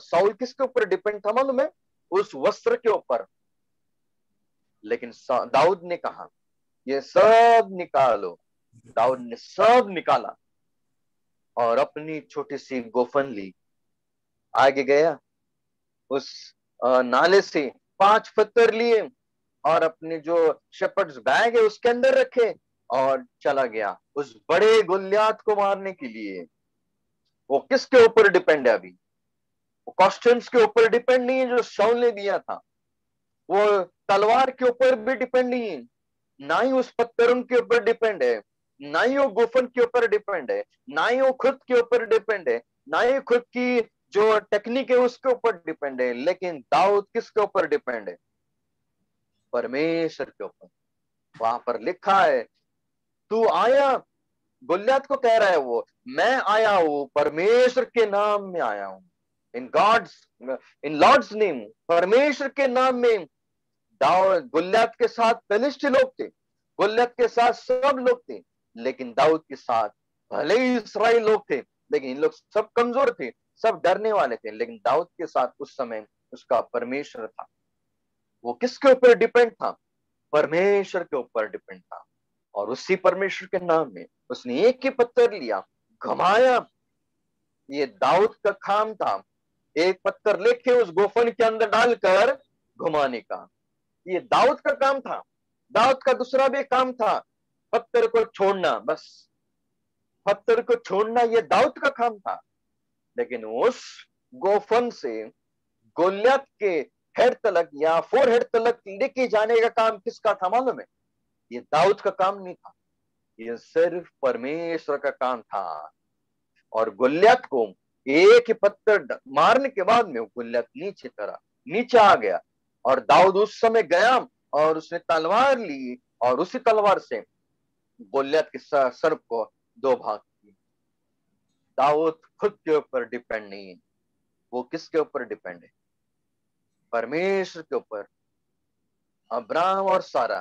साउल किसके ऊपर डिपेंड था मालूम है? उस वस्त्र के ऊपर। लेकिन दाऊद ने कहा ये सब निकालो। दाऊद ने सब निकाला और अपनी छोटी सी गोफन ली, आगे गया, उस नाले से 5 पत्थर लिए और अपने जो शेपर्ड्स बैग है उसके अंदर रखे, और चला गया उस बड़े गोलियत को मारने के लिए। वो किसके ऊपर डिपेंड है अभी? वो कॉस्ट्यूम्स के ऊपर डिपेंड नहीं है जो शाऊल ने दिया था, वो तलवार के ऊपर भी डिपेंड नहीं है, ना ही उस पत्थरों के ऊपर डिपेंड है, ना ही वो गुफन के ऊपर डिपेंड है, ना ही वो खुद के ऊपर डिपेंड है, ना ही खुद की जो टेक्निक है उसके ऊपर डिपेंड है। लेकिन दाऊद किसके ऊपर डिपेंड है? परमेश्वर के ऊपर। वहां पर लिखा है, तू आया, गोलियत को कह रहा है वो, मैं आया हूं परमेश्वर के नाम में आया हूं, इन लॉर्ड्स नेम, परमेश्वर के नाम में। दाऊद, गोलियत के साथ फिलिस्ती लोग थे, गोलियत के साथ सब लोग थे, लेकिन दाऊद के साथ भले ही इस्राएल लोग थे, लेकिन इन लोग सब कमजोर थे, सब डरने वाले थे, लेकिन दाऊद के साथ उस समय उसका परमेश्वर था। वो किसके ऊपर डिपेंड था? परमेश्वर के ऊपर डिपेंड था। और उसी परमेश्वर के नाम में उसने एक ही पत्थर लिया, घुमाया। ये दाऊद का काम था, एक पत्थर लेके उस गोफन के अंदर डालकर घुमाने का। ये दाऊद का काम था। दाऊद का दूसरा भी काम था, पत्थर को छोड़ना, बस पत्थर को छोड़ना, ये दाऊद का काम था। लेकिन उस गोफन से गोलियत के हेड तलक या फोर हेड तलक लेके जाने का काम किसका था मालूम है? ये दाऊद का काम नहीं था, ये सिर्फ परमेश्वर का काम था। और गोलियत को एक ही पत्थर मारने के बाद में गोलियत नीचे आ गया, और दाऊद उस समय गया और उसने तलवार ली और उसी तलवार से गोलियत के सर को दो भाग किए। दाऊद खुद के ऊपर डिपेंड नहीं है, वो किसके ऊपर डिपेंड है? परमेश्वर के ऊपर। अब्राहम और सारा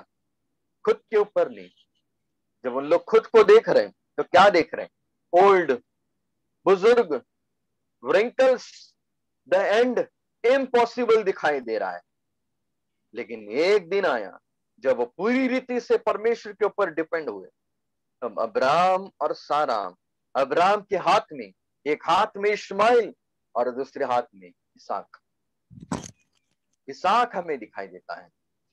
खुद के ऊपर नहीं। जब उन लोग खुद को देख रहे हैं तो क्या देख रहे हैं? ओल्ड, बुजुर्ग, wrinkles, द एंड इम्पॉसिबल दिखाई दे रहा है। लेकिन एक दिन आया जब वो पूरी रीति से परमेश्वर के ऊपर डिपेंड हुए। तब अब्राहम और सारा, अब्राहम के हाथ में, एक हाथ में इश्माइल और दूसरे हाथ में इसहाक। इसहाक हमें दिखाई देता है,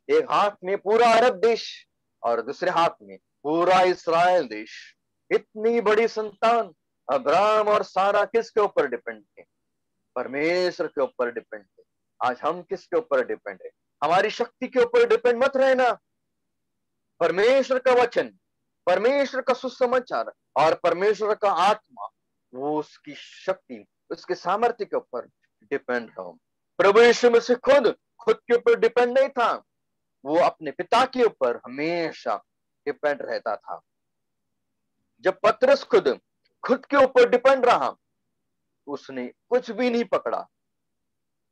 एक हाथ में पूरा अरब देश और दूसरे हाथ में पूरा इस्राएल देश। इतनी बड़ी संतान अब्राहम और सारा किसके ऊपर डिपेंड थे? परमेश्वर के ऊपर डिपेंड थे। आज हम किसके ऊपर डिपेंड है? हमारी शक्ति के ऊपर डिपेंड मत रहना। परमेश्वर का वचन, परमेश्वर का सुसमाचार और परमेश्वर का आत्मा, वो उसकी शक्ति, उसके सामर्थ्य के ऊपर डिपेंड रहो। प्रभु यीशु मसीह खुद के ऊपर डिपेंड नहीं था, वो अपने पिता के ऊपर हमेशा डिपेंड रहता था। जब पतरस खुद के ऊपर डिपेंड रहा, उसने कुछ भी नहीं पकड़ा,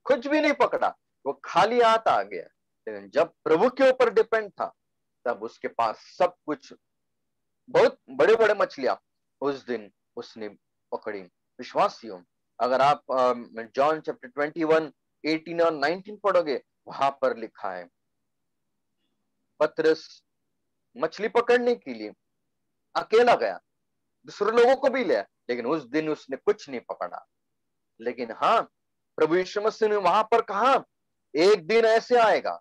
कुछ भी नहीं पकड़ा, वो खाली हाथ आ गया। लेकिन जब प्रभु के ऊपर डिपेंड था, तब उसके पास सब कुछ, बहुत बड़े बड़े मछलियां उस दिन उसने पकड़ी। विश्वासियों, अगर आप जॉन चैप्टर 21, 18 और 19 पढ़ोगे, वहां पर लिखा है पतरस मछली पकड़ने के लिए अकेला गया, दूसरे लोगों को भी लिया, लेकिन उस दिन उसने कुछ नहीं पकड़ा। लेकिन हाँ, प्रभु यीशु मसीह ने वहां पर कहा, एक दिन ऐसे आएगा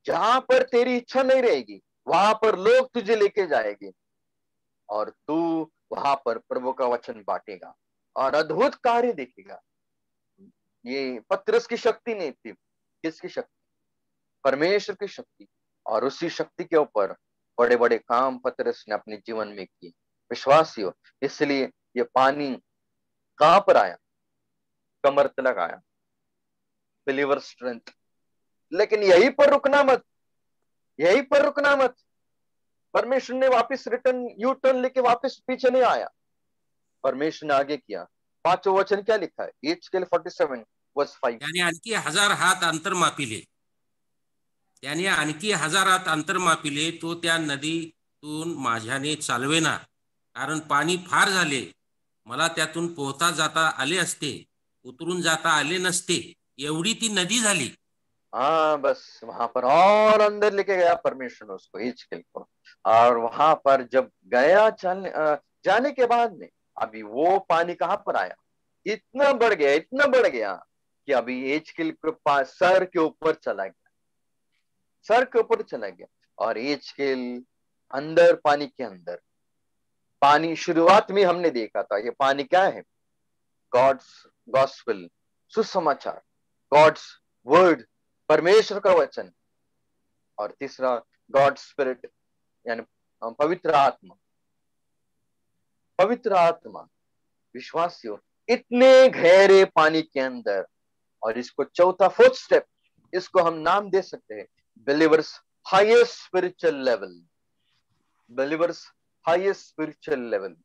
जहां पर तेरी इच्छा नहीं रहेगी, वहां पर लोग तुझे लेके जाएंगे और तू वहां पर प्रभु का वचन बांटेगा और अद्भुत कार्य देखेगा। ये पतरस की शक्ति नहीं थी। किसकी शक्ति? परमेश्वर की शक्ति। और उसी शक्ति के ऊपर बड़े बड़े काम पतरस ने अपने जीवन में किए। विश्वासियों, इसलिए ये पानी कहां पर आया? कमर तक आया, बिलीवर स्ट्रेंथ। लेकिन यहीं पर रुकना मत, यहीं पर रुकना मत। परमेश्वर ने वापस रिटर्न, यू टर्न लेके वापस पीछे नहीं आया। परमेश्वर ने आगे किया। 5वां वचन क्या लिखा है? एचकेएल 47 वर्स 5। त्याने आणखी 1000 हात अंतर मापिले, त्याने आणखी 1000 हात अंतर मापिले, तो त्या नदीतून माझ्याने चालवेना, कारण पाणी फार झाले, मला त्यातून पोहता जाता आले असते, उतरून जाता आले नसते, एवढी ती नदी झाली। हाँ, बस वहां पर और अंदर लेके गया परमेश्वर ने उसको, एचकेएल को। और वहां पर जब गया जाने के बाद में अभी वो पानी कहां पर आया? इतना बढ़ गया, इतना बढ़ गया कि अभी एचकेएल के पास सर के ऊपर चला गया, सर के ऊपर चला गया। और एचकेएल अंदर, पानी के अंदर। पानी शुरुआत में हमने देखा था, ये पानी क्या है? गॉड्स गॉस्पेल, सुसमाचार, गॉड्स वर्ड, परमेश्वर का वचन। और तीसरा गॉड स्पिरिट, यानी पवित्र आत्मा, पवित्र आत्मा। विश्वासियों, इतने गहरे पानी के अंदर। और इसको चौथा, फोर्थ स्टेप, इसको हम नाम दे सकते हैं believers highest spiritual level. Believers highest spiritual level.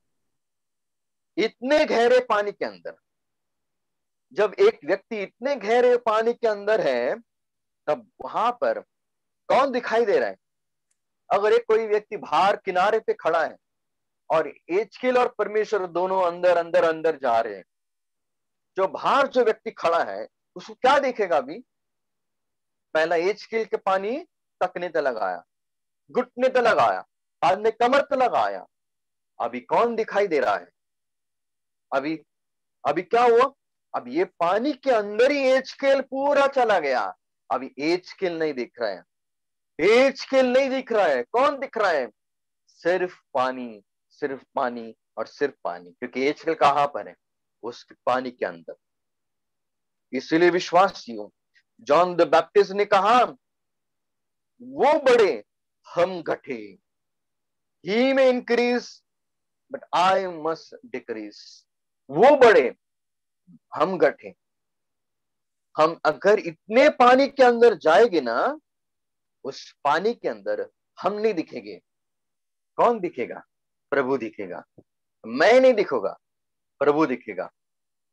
इतने गहरे पानी के अंदर, जब एक व्यक्ति इतने गहरे पानी के अंदर है, तब वहां पर कौन दिखाई दे रहा है? अगर एक कोई व्यक्ति बाहर किनारे पे खड़ा है और एचकेएल और परमेश्वर दोनों अंदर अंदर अंदर जा रहे हैं, जो बाहर जो व्यक्ति खड़ा है उसको क्या देखेगा? अभी पहला एचकेएल के पानी तकने तक लगाया, घुटने तक लगाया, बाद में कमर तक लगाया। अभी कौन दिखाई दे रहा है? अभी अभी क्या हुआ? अब ये पानी के अंदर ही एचकेएल पूरा चला गया। अभी एचकेएल नहीं दिख रहा है, एचकेएल नहीं दिख रहा है। कौन दिख रहा है? सिर्फ पानी, सिर्फ पानी और सिर्फ पानी, क्योंकि एचकेएल कहां पर है? उस पानी के अंदर। इसीलिए विश्वासियों, जॉन द बैप्टिस्ट ने कहा, वो बढ़े हम घटे, ही में increase but I must decrease. वो बढ़े हम घटे। हम अगर इतने पानी के अंदर जाएंगे ना, उस पानी के अंदर हम नहीं दिखेंगे। कौन दिखेगा? प्रभु दिखेगा। मैं नहीं दिखूंगा, प्रभु दिखेगा।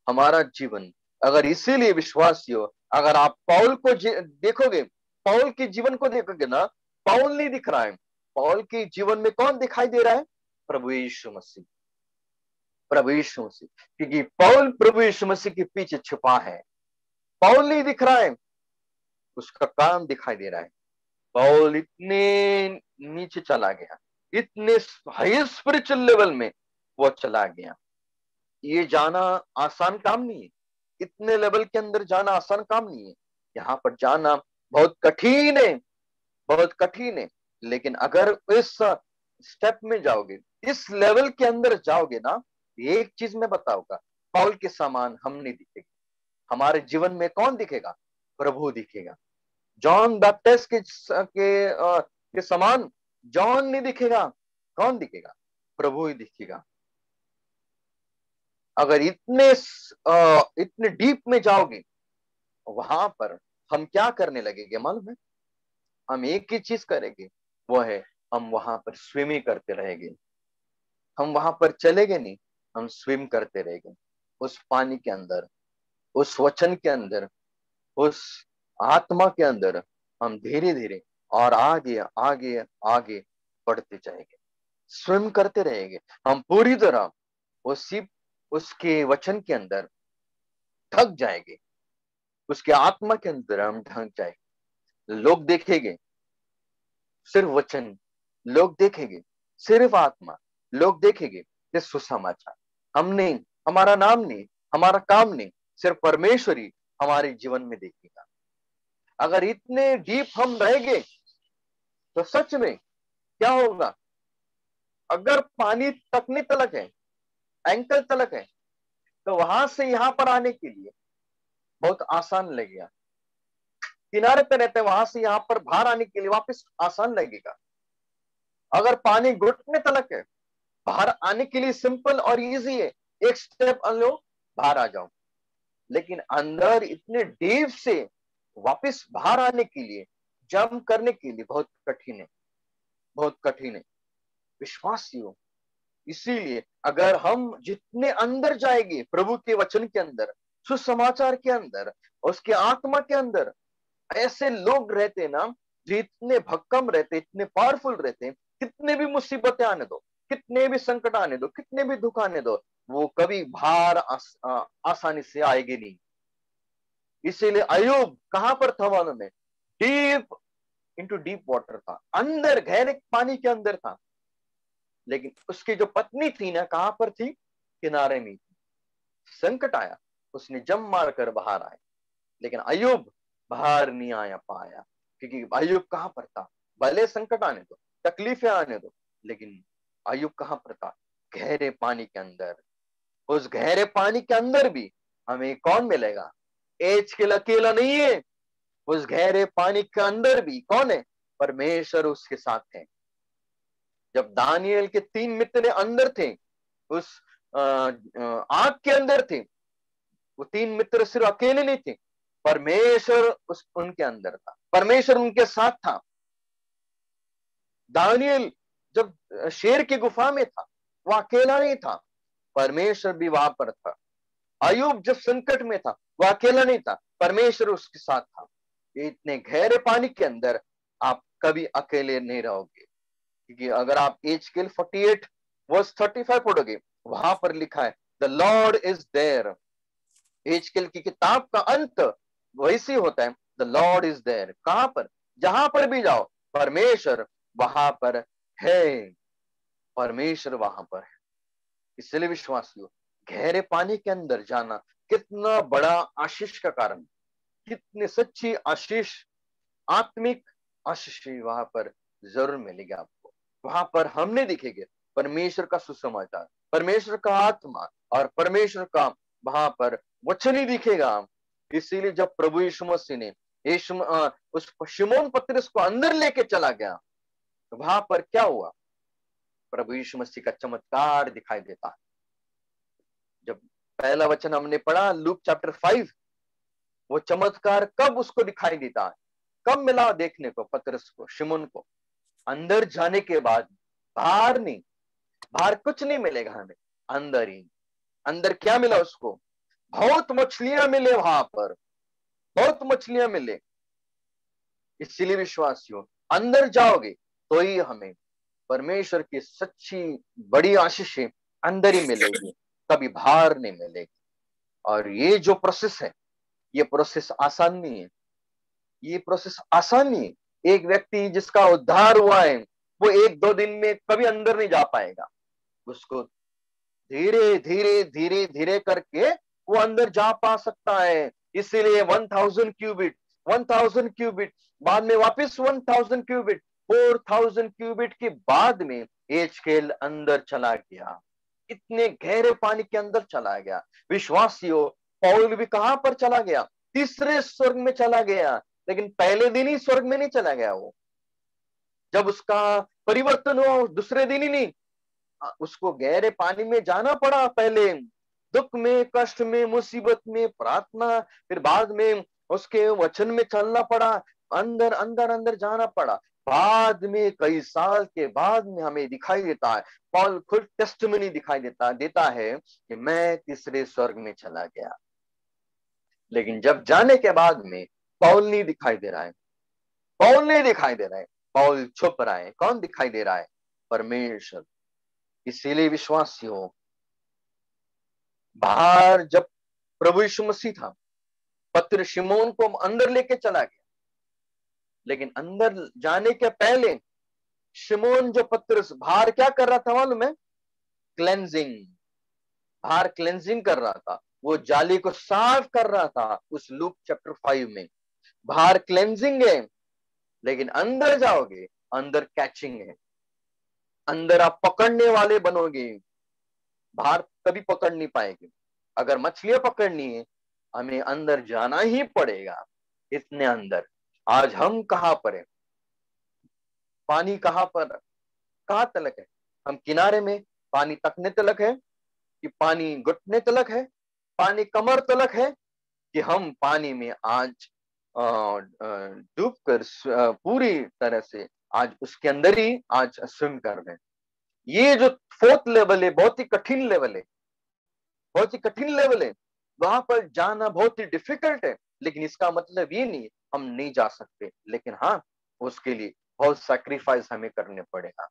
हमारा जीवन अगर इसीलिए विश्वासी हो, अगर आप पौल को देखोगे, पौल के जीवन को देखोगे ना, पौल नहीं दिख रहा है। पौल के जीवन में कौन दिखाई दे रहा है? प्रभु यीशु मसीह। प्रभु यीशु मसीह, क्योंकि पौल प्रभु यीशु मसीह के पीछे छुपा है। पौल नहीं दिख रहा है, उसका काम दिखाई दे रहा है। पौल इतने नीचे चला गया, इतने हाई स्पिरिचुअल लेवल में वो चला गया। ये जाना आसान काम नहीं है, इतने लेवल के अंदर जाना आसान काम नहीं है। यहाँ पर जाना बहुत कठिन है, बहुत कठिन है। लेकिन अगर इस स्टेप में जाओगे, इस लेवल के अंदर जाओगे ना, एक चीज मैं बताऊंगा, पौल के समान हम नहीं दिखेंगे। हमारे जीवन में कौन दिखेगा? प्रभु दिखेगा। जॉन बैप्टिस्ट के समान जॉन नहीं दिखेगा। कौन दिखेगा? प्रभु ही दिखेगा। अगर इतने डीप में जाओगे, वहां पर हम क्या करने लगेंगे मालूम है? हम एक ही चीज करेंगे, वो है हम वहां पर स्विमिंग करते रहेंगे। हम वहां पर चलेंगे नहीं, हम स्विम करते रहेंगे उस पानी के अंदर, उस वचन के अंदर, उस आत्मा के अंदर। हम धीरे धीरे और आगे आगे आगे बढ़ते जाएंगे, स्विम करते रहेंगे। हम पूरी तरह उसी उसके वचन के अंदर ढक जाएंगे, उसके आत्मा के अंदर हम ढक जाएंगे। लोग देखेंगे सिर्फ वचन, लोग देखेंगे सिर्फ आत्मा, लोग देखेंगे ये सुसमाचार। हम नहीं, हमारा नाम नहीं, हमारा काम नहीं, सिर्फ परमेश्वर ही हमारे जीवन में देखेगा। अगर इतने डीप हम रहेंगे तो सच में क्या होगा? अगर पानी तकने तलक है, एंकल तलक है, तो वहां से यहां पर आने के लिए बहुत आसान लगेगा। किनारे पे रहते हैं, वहां से यहां पर बाहर आने के लिए वापस आसान लगेगा। अगर पानी घुटने तलक है, बाहर आने के लिए सिंपल और इजी है, एक स्टेप लो, बाहर आ जाओ। लेकिन अंदर इतने डीप से वापस बाहर आने के लिए, जंप करने के लिए बहुत कठिन है, बहुत कठिन है विश्वासियों। इसीलिए अगर हम जितने अंदर जाएंगे प्रभु के वचन के अंदर, सुसमाचार के अंदर, उसके आत्मा के अंदर, ऐसे लोग रहते ना जो इतने भक्कम रहते, इतने पावरफुल रहते, कितने भी मुसीबतें आने दो, कितने भी संकट आने दो, कितने भी दुख आने दो, वो कभी बाहर आसानी से आएंगे नहीं। इसीलिए अय्यूब कहां पर था मालूम है? डीप इंटू डीप वाटर था, अंदर गहरे पानी के अंदर था। लेकिन उसकी जो पत्नी थी ना, कहां पर थी? किनारे में थी। संकट आया, उसने जम मार कर बाहर आए, लेकिन अय्यूब बाहर नहीं आया पाया। क्योंकि अय्यूब कहां पर था? भले संकट आने दो, तकलीफें आने दो, लेकिन अय्यूब कहां पर था? गहरे पानी के अंदर। उस गहरे पानी के अंदर भी हमें कौन मिलेगा? एजकेल अकेला नहीं है। उस गहरे पानी के अंदर भी कौन है? परमेश्वर उसके साथ है। जब दानियल के 3 मित्र अंदर थे, उस आग के अंदर थे, वो 3 मित्र सिर्फ अकेले नहीं थे, परमेश्वर उनके अंदर था, परमेश्वर उनके साथ था। दानियल जब शेर की गुफा में था, वो अकेला नहीं था, परमेश्वर भी वहां पर था। अय्यूब जब संकट में था, वो अकेला नहीं था, परमेश्वर उसके साथ था। इतने गहरे पानी के अंदर आप कभी अकेले नहीं रहोगे। क्योंकि अगर आप एजकेल 48 वर्स 35 पढ़ोगे, वहां पर लिखा है द लॉर्ड इज देयर। एजकेल की किताब का अंत वैसे होता है, द लॉर्ड इज देयर। कहां पर? जहां पर भी जाओ, परमेश्वर वहां पर है, परमेश्वर वहां पर है। इसलिए विश्वासियों, गहरे पानी के अंदर जाना कितना बड़ा आशीष का कारण, कितनी सच्ची आशीष, आत्मिक आशीष वहां पर जरूर मिलेगी आपको। वहां पर हमने दिखेंगे परमेश्वर का सुसमाचार, परमेश्वर का आत्मा और परमेश्वर का वहां पर वचन ही दिखेगा। इसीलिए जब प्रभु यीशु मसीह ने उस शिमोन पतरस को अंदर लेके चला गया, तो वहां पर क्या हुआ? प्रभु यीशु मसीह का चमत्कार दिखाई देता है। जब पहला वचन हमने पढ़ा लूक चैप्टर 5, वो चमत्कार कब उसको दिखाई देता है? कब मिला देखने को पतरस को, शिमोन को? अंदर जाने के बाद, बाहर नहीं। बाहर कुछ नहीं मिलेगा हमें, अंदर ही। अंदर क्या मिला उसको? बहुत मछलियां मिले वहां पर, बहुत मछलियां मिले। इसलिए विश्वासियों, अंदर जाओगे तो ही हमें परमेश्वर की सच्ची बड़ी आशीषें अंदर ही मिलेगी, कभी बाहर नहीं मिलेगी। और ये जो प्रोसेस है, ये प्रोसेस आसान नहीं है। ये प्रोसेस आसान नहीं है। एक व्यक्ति जिसका उद्धार हुआ है, वो एक दो दिन में कभी अंदर नहीं जा पाएगा। उसको धीरे धीरे धीरे धीरे करके वो अंदर जा पा सकता है। इसीलिए 1000 क्यूबिट, 1000 क्यूबिट, बाद में वापस 1000 क्यूबिट, 4000 क्यूबिट के बाद में एजकेल अंदर चला गया, इतने गहरे पानी के अंदर चला गया। विश्वासियों, पौल भी कहां पर चला गया? तीसरे स्वर्ग में चला गया। लेकिन पहले दिन ही स्वर्ग में नहीं चला गया वो। जब उसका परिवर्तन हुआ दूसरे दिन ही नहीं, उसको गहरे पानी में जाना पड़ा। पहले दुख में, कष्ट में, मुसीबत में, प्रार्थना, फिर बाद में उसके वचन में चलना पड़ा, अंदर अंदर अंदर जाना पड़ा। बाद में कई साल के बाद में हमें दिखाई देता है, पॉल खुद टेस्टिमनी दिखाई देता है कि मैं तीसरे स्वर्ग में चला गया। लेकिन जब जाने के बाद में पौल नहीं दिखाई दे रहा है, पौल नहीं दिखाई दे रहा है, पौल छुप रहा है। कौन दिखाई दे रहा है? परमेश्वर। इसीलिए विश्वासियों, बाहर जब प्रभु यीशु मसीह था, पत्र शिमोन को अंदर लेके चला गया। लेकिन अंदर जाने के पहले शिमोन जो पत्रस बाहर क्या कर रहा था मालूम है? क्लेंजिंग, बाहर क्लेंजिंग कर रहा था। वो जाली को साफ कर रहा था। उस लूक चैप्टर 5 में बाहर क्लेंजिंग है, लेकिन अंदर जाओगे, अंदर कैचिंग है। अंदर आप पकड़ने वाले बनोगे, बाहर कभी पकड़ नहीं पाएंगे। अगर मछलियां पकड़नी है, हमें अंदर जाना ही पड़ेगा। इतने अंदर आज हम कहां पर है? पानी कहां पर, कहां तलक है? हम किनारे में, पानी तकने तलक है कि पानी घुटने तलक है, पानी कमर तलक है, कि हम पानी में आज डूबकर पूरी तरह से आज उसके अंदर ही आज स्विम कर रहे हैं। ये जो फोर्थ लेवल है, बहुत ही कठिन लेवल है, बहुत ही कठिन लेवल है। वहां पर जाना बहुत ही डिफिकल्ट है। लेकिन इसका मतलब ये नहीं हम नहीं जा सकते, लेकिन हाँ, उसके लिए बहुत सैक्रिफाइस हमें करने पड़ेगा।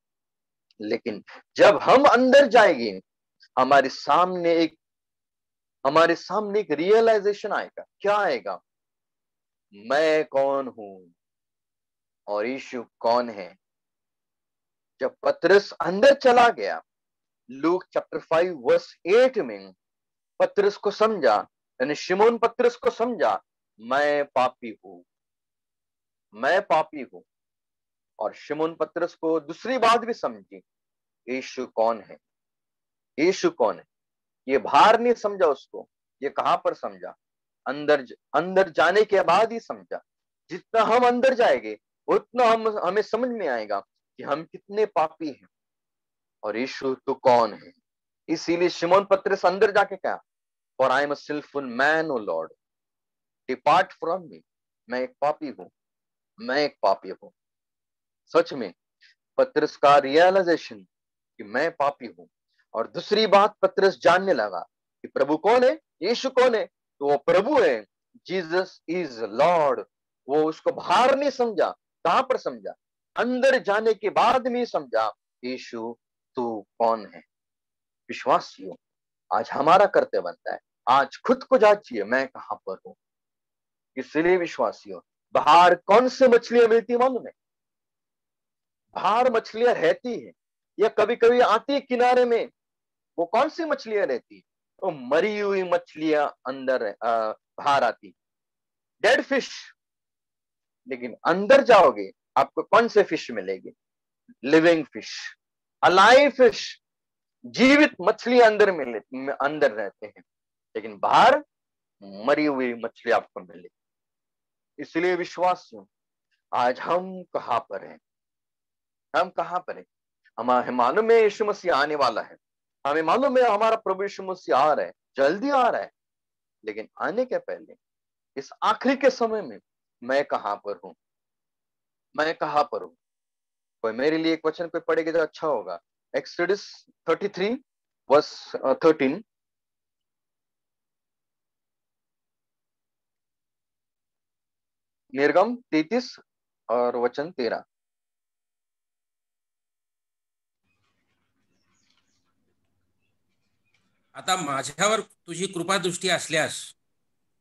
लेकिन जब हम अंदर जाएंगे, हमारे सामने एक रियलाइजेशन आएगा। क्या आएगा? मैं कौन हूं और यीशु कौन है। जब पतरस अंदर चला गया, लूक चैप्टर 5 वर्स 8 में पतरस को समझा, यानी शिमोन पतरस को समझा, मैं पापी हूं, मैं पापी हूं। और शिमोन पतरस को दूसरी बात भी समझी, यीशु कौन है, यीशु कौन है। ये बाहर नहीं समझा उसको, ये कहां पर समझा? अंदर जाने के बाद ही समझा। जितना हम अंदर जाएंगे, उतना हमें समझ में आएगा कि हम कितने पापी हैं और यीशु तो कौन है। इसीलिए शिमोन पतरस अंदर जाके कहा, for I am a sinful man O Lord, depart from me. मैं एक पापी हूं, मैं एक पापी हूं। सच में पतरस का रियलाइजेशन कि मैं पापी हूं। और दूसरी बात, पतरस जानने लगा कि प्रभु कौन है, यीशु कौन है। तो वो प्रभु है, जीसस इज लॉर्ड। वो उसको बाहर नहीं समझा, कहां पर समझा? अंदर जाने के बाद में समझा, यीशु तू कौन है। विश्वासियों, आज हमारा कर्तव्य बनता है, आज खुद को जांचिए, मैं कहां पर हूं। इसलिए विश्वासियों, बाहर कौन सी मछलियां मिलती मालूम है? बाहर मछलियां रहती है या कभी कभी आती है किनारे में। वो कौन सी मछलियां रहती? तो मरी हुई मछलियां अंदर बाहर आती, डेड फिश। लेकिन अंदर जाओगे, आपको कौन से फिश मिलेगी? लिविंग फिश, अलाइव फिश, जीवित मछली अंदर मिले, अंदर रहते हैं। लेकिन बाहर मरी हुई मछली आपको मिलेगी। इसलिए विश्वासियों, आज हम कहां पर हैं? हम कहां पर हैं? हमें मालूम है यीशु मसीह आने वाला है, हमें मालूम है हमारा प्रभु यीशु मसीह आ रहा है, जल्दी आ रहा है। लेकिन आने के पहले, इस आखिरी के समय में मैं कहां पर हूं? मैं कहाँ पर हूँ? कोई मेरे लिए एक वचन कोई पढ़ेगा तो अच्छा होगा। Exodus 33 verse 13। निर्गम 33 और वचन 13। आता माझ्यावर तुझी कृपादृष्टी असल्यास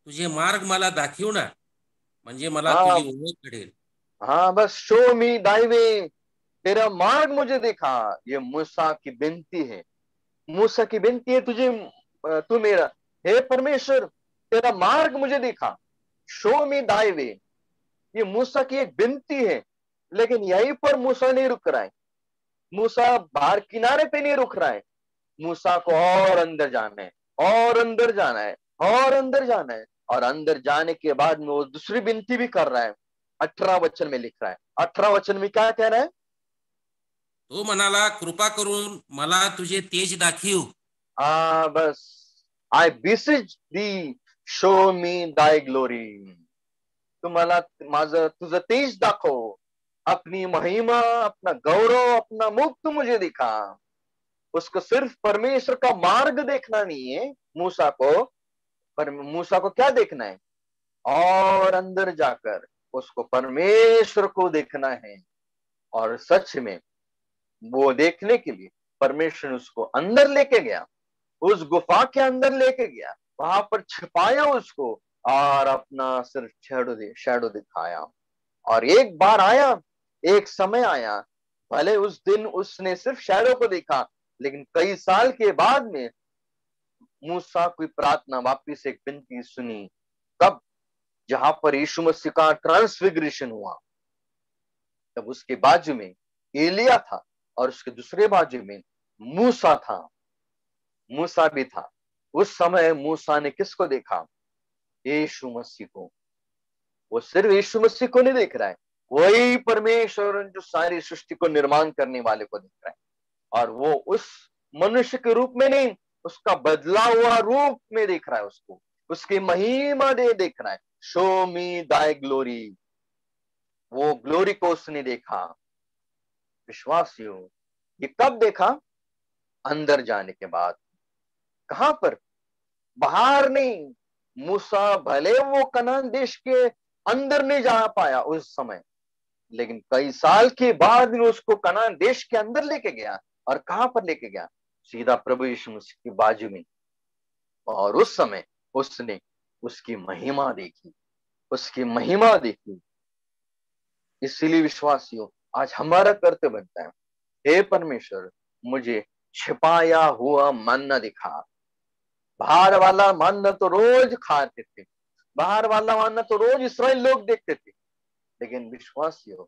तुझे मार्ग मला दाखव ना, म्हणजे मला तुझी हाँ ओळख घडेल. हाँ, बस शो मी दाई वे, तेरा मार्ग मुझे दिखा। ये मूसा की विनती है। मूसा की विनती है तुझे, तू मेरा, हे परमेश्वर तेरा मार्ग मुझे दिखा, शो मी दाई वे। ये मूसा की एक विनती है, लेकिन यहीं पर मूसा नहीं रुक रहा है। मूसा बाहर किनारे पे नहीं रुक रहा है। मूसा को और अंदर जाना है, और अंदर जाना है, और अंदर जाना है। और अंदर जाने के बाद में वो दूसरी विनती भी कर रहा है। 18 वचन में लिख रहा है। 18 वचन में क्या कह रहा है? तो म्हणाला, कृपा करून मला तुझे तेज दाखव. बस, आय बिसिज दी, शो मी दाय ग्लोरी। तुम्हाला माझं तुझं तेज दाखव, अपनी महिमा, अपना गौरव, अपना मुख तू मुझे दिखा। उसको सिर्फ परमेश्वर का मार्ग देखना नहीं है मूसा को, पर मूसा को क्या देखना है? और अंदर जाकर उसको परमेश्वर को देखना है। और सच में वो देखने के लिए परमेश्वर उसको अंदर लेके गया, उस गुफा के अंदर लेके गया, वहां पर छिपाया उसको, और अपना सिर्फ शैडो दिखाया। और एक बार आया, एक समय आया, भले उस दिन उसने सिर्फ शैडो को देखा, लेकिन कई साल के बाद में मूसा की प्रार्थना, वापिस एक विनती सुनी। कब? जहां पर यीशु मसीह का ट्रांसफिगरेशन हुआ, तब उसके बाजू में एलिया था, और उसके दूसरे बाजू में मूसा था। मूसा भी था। उस समय मूसा ने किसको देखा? यीशु मसीह को। वो सिर्फ यीशु मसीह को नहीं देख रहा है, वही परमेश्वर जो सारी सृष्टि को निर्माण करने वाले को देख रहा है। और वो उस मनुष्य के रूप में नहीं, उसका बदला हुआ रूप में देख रहा है उसको, उसकी महिमा दे देख रहा है। शो मी दाई ग्लोरी, वो ग्लोरी को उसने देखा। विश्वासियों, ये कब देखा? अंदर जाने के बाद। कहां पर? बाहर नहीं। मूसा भले वो कनान देश के अंदर नहीं जा पाया उस समय, लेकिन कई साल के बाद भी उसको कनान देश के अंदर लेके गया। और कहां पर लेके गया? सीधा प्रभु यीशु मसीह की बाजू में। और उस समय उसने उसकी महिमा देखी, उसकी महिमा देखी। इसलिए विश्वासियों, आज हमारा कर्तव्य बनता है, हे परमेश्वर मुझे छिपाया हुआ मन्ना दिखा। बाहर वाला मन्ना तो रोज खाते थे, बाहर वाला मन्ना तो रोज इसराइल लोग देखते थे, लेकिन विश्वासियों,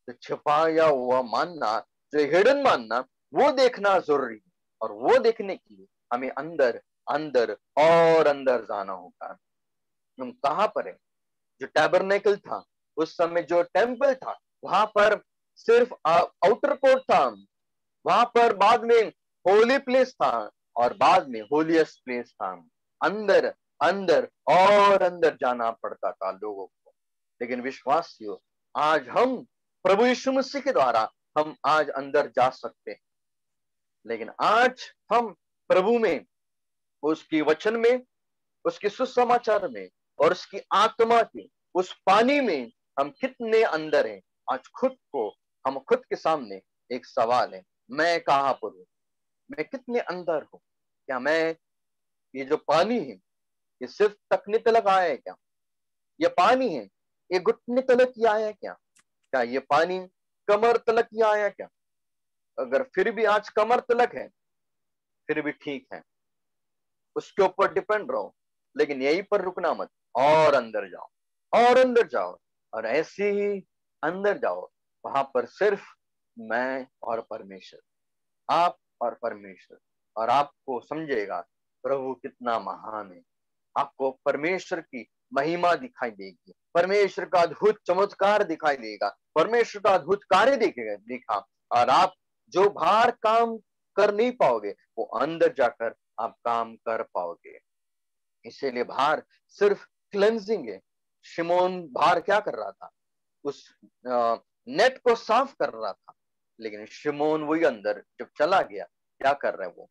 जो छिपाया हुआ मानना, जो हिडन मानना, वो देखना जरूरी है। और वो देखने के लिए हमें अंदर अंदर और अंदर जाना होगा। हम कहां पर है? जो टैबरनेकल था, उस समय जो टेम्पल था, वहां पर सिर्फ आउटर कोर्ट था। वहां पर बाद में होली प्लेस था, और बाद में होलीएस्ट प्लेस था। अंदर अंदर और अंदर जाना पड़ता था लोगों को। लेकिन विश्वासियों, आज हम प्रभु यीशु मसीह के द्वारा हम आज अंदर जा सकते हैं। लेकिन आज हम प्रभु में, उसकी वचन में, उसके सुसमाचार में, और उसकी आत्मा के उस पानी में हम कितने अंदर हैं? आज हम खुद के सामने एक सवाल है, मैं कहां पर हूं? मैं कितने अंदर हूं? क्या मैं, ये जो पानी है, ये सिर्फ तकने तलक आया है क्या? ये पानी है, ये घुटने तलक ही आया है क्या? क्या ये पानी कमर तलक ही आया क्या? अगर फिर भी आज कमर तलक है, फिर भी ठीक है, उसके ऊपर डिपेंड रहो, लेकिन यहीं पर रुकना मत। और अंदर जाओ, और अंदर जाओ, और ऐसे ही अंदर जाओ। वहां पर सिर्फ मैं और परमेश्वर, आप और परमेश्वर, और आपको समझेगा प्रभु कितना महान है। आपको परमेश्वर की महिमा दिखाई देगी, परमेश्वर का अद्भुत चमत्कार दिखाई देगा, परमेश्वर का अद्भुत कार्य दिखेगा दिखा। और आप जो बाहर काम कर नहीं पाओगे, वो अंदर जाकर आप काम कर पाओगे। इसीलिए बाहर सिर्फ क्लेंजिंग है। शिमोन बाहर क्या कर रहा था? उस नेट को साफ कर रहा था, लेकिन शिमोन वही अंदर जब चला गया, क्या कर रहा है वो,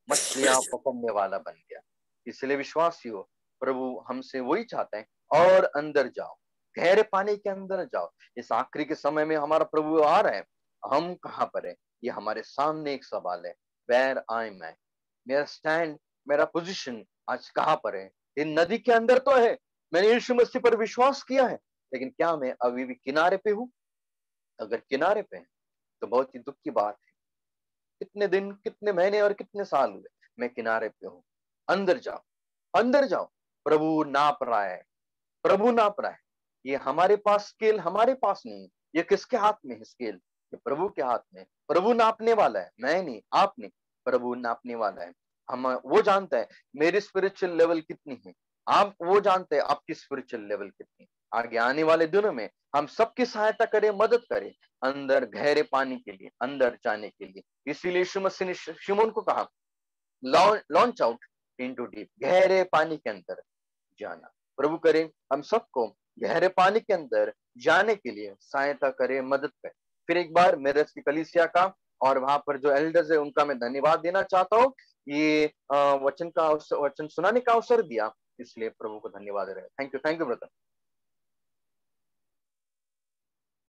मछलियां पकड़ने वाला बन गया। इसलिए विश्वासियों, प्रभु हमसे वही चाहते हैं, और अंदर जाओ, गहरे पानी के अंदर जाओ। इस आखिरी के समय में हमारा प्रभु आ रहा है, हम कहाँ पर है, ये हमारे सामने एक सवाल है। वेयर आई मैं, मेरा स्टैंड, मेरा पोजीशन आज कहाँ पर है। ये नदी के अंदर तो है, मैंने यीशु मसीह पर विश्वास किया है, लेकिन क्या मैं अभी भी किनारे पे हूँ? अगर किनारे पे है तो बहुत ही दुख की बात है। कितने दिन, कितने महीने और कितने साल हुए मैं किनारे पे हूँ। अंदर जाओ, अंदर जाओ, प्रभु नाप रहा है, प्रभु नाप रहा है। ये हमारे पास स्केल हमारे पास नहीं, ये किसके हाथ में है स्केल? ये प्रभु के हाथ में। प्रभु नापने वाला है, मैं नहीं, आप नहीं, प्रभु नापने वाला है। हम वो जानता है मेरी स्पिरिचुअल लेवल कितनी है, आप वो जानते हैं आपकी स्पिरिचुअल लेवल कितनी है। आगे आने वाले दिनों में हम सबकी सहायता करें, मदद करें अंदर गहरे पानी के लिए, अंदर जाने के लिए। इसीलिए यीशु मसीह ने शिमोन को कहा, लॉन्च आउट इनटू डीप, गहरे पानी के अंदर जाना। प्रभु करे हम सबको गहरे पानी के अंदर जाने के लिए सहायता करे, मदद करे। फिर एक बार मेरे की कलीसिया का और वहां पर जो एल्डर्स है उनका मैं धन्यवाद देना चाहता हूँ। ये वचन सुनाने का अवसर दिया, इसलिए प्रभु को धन्यवाद रहे। Thank you brother.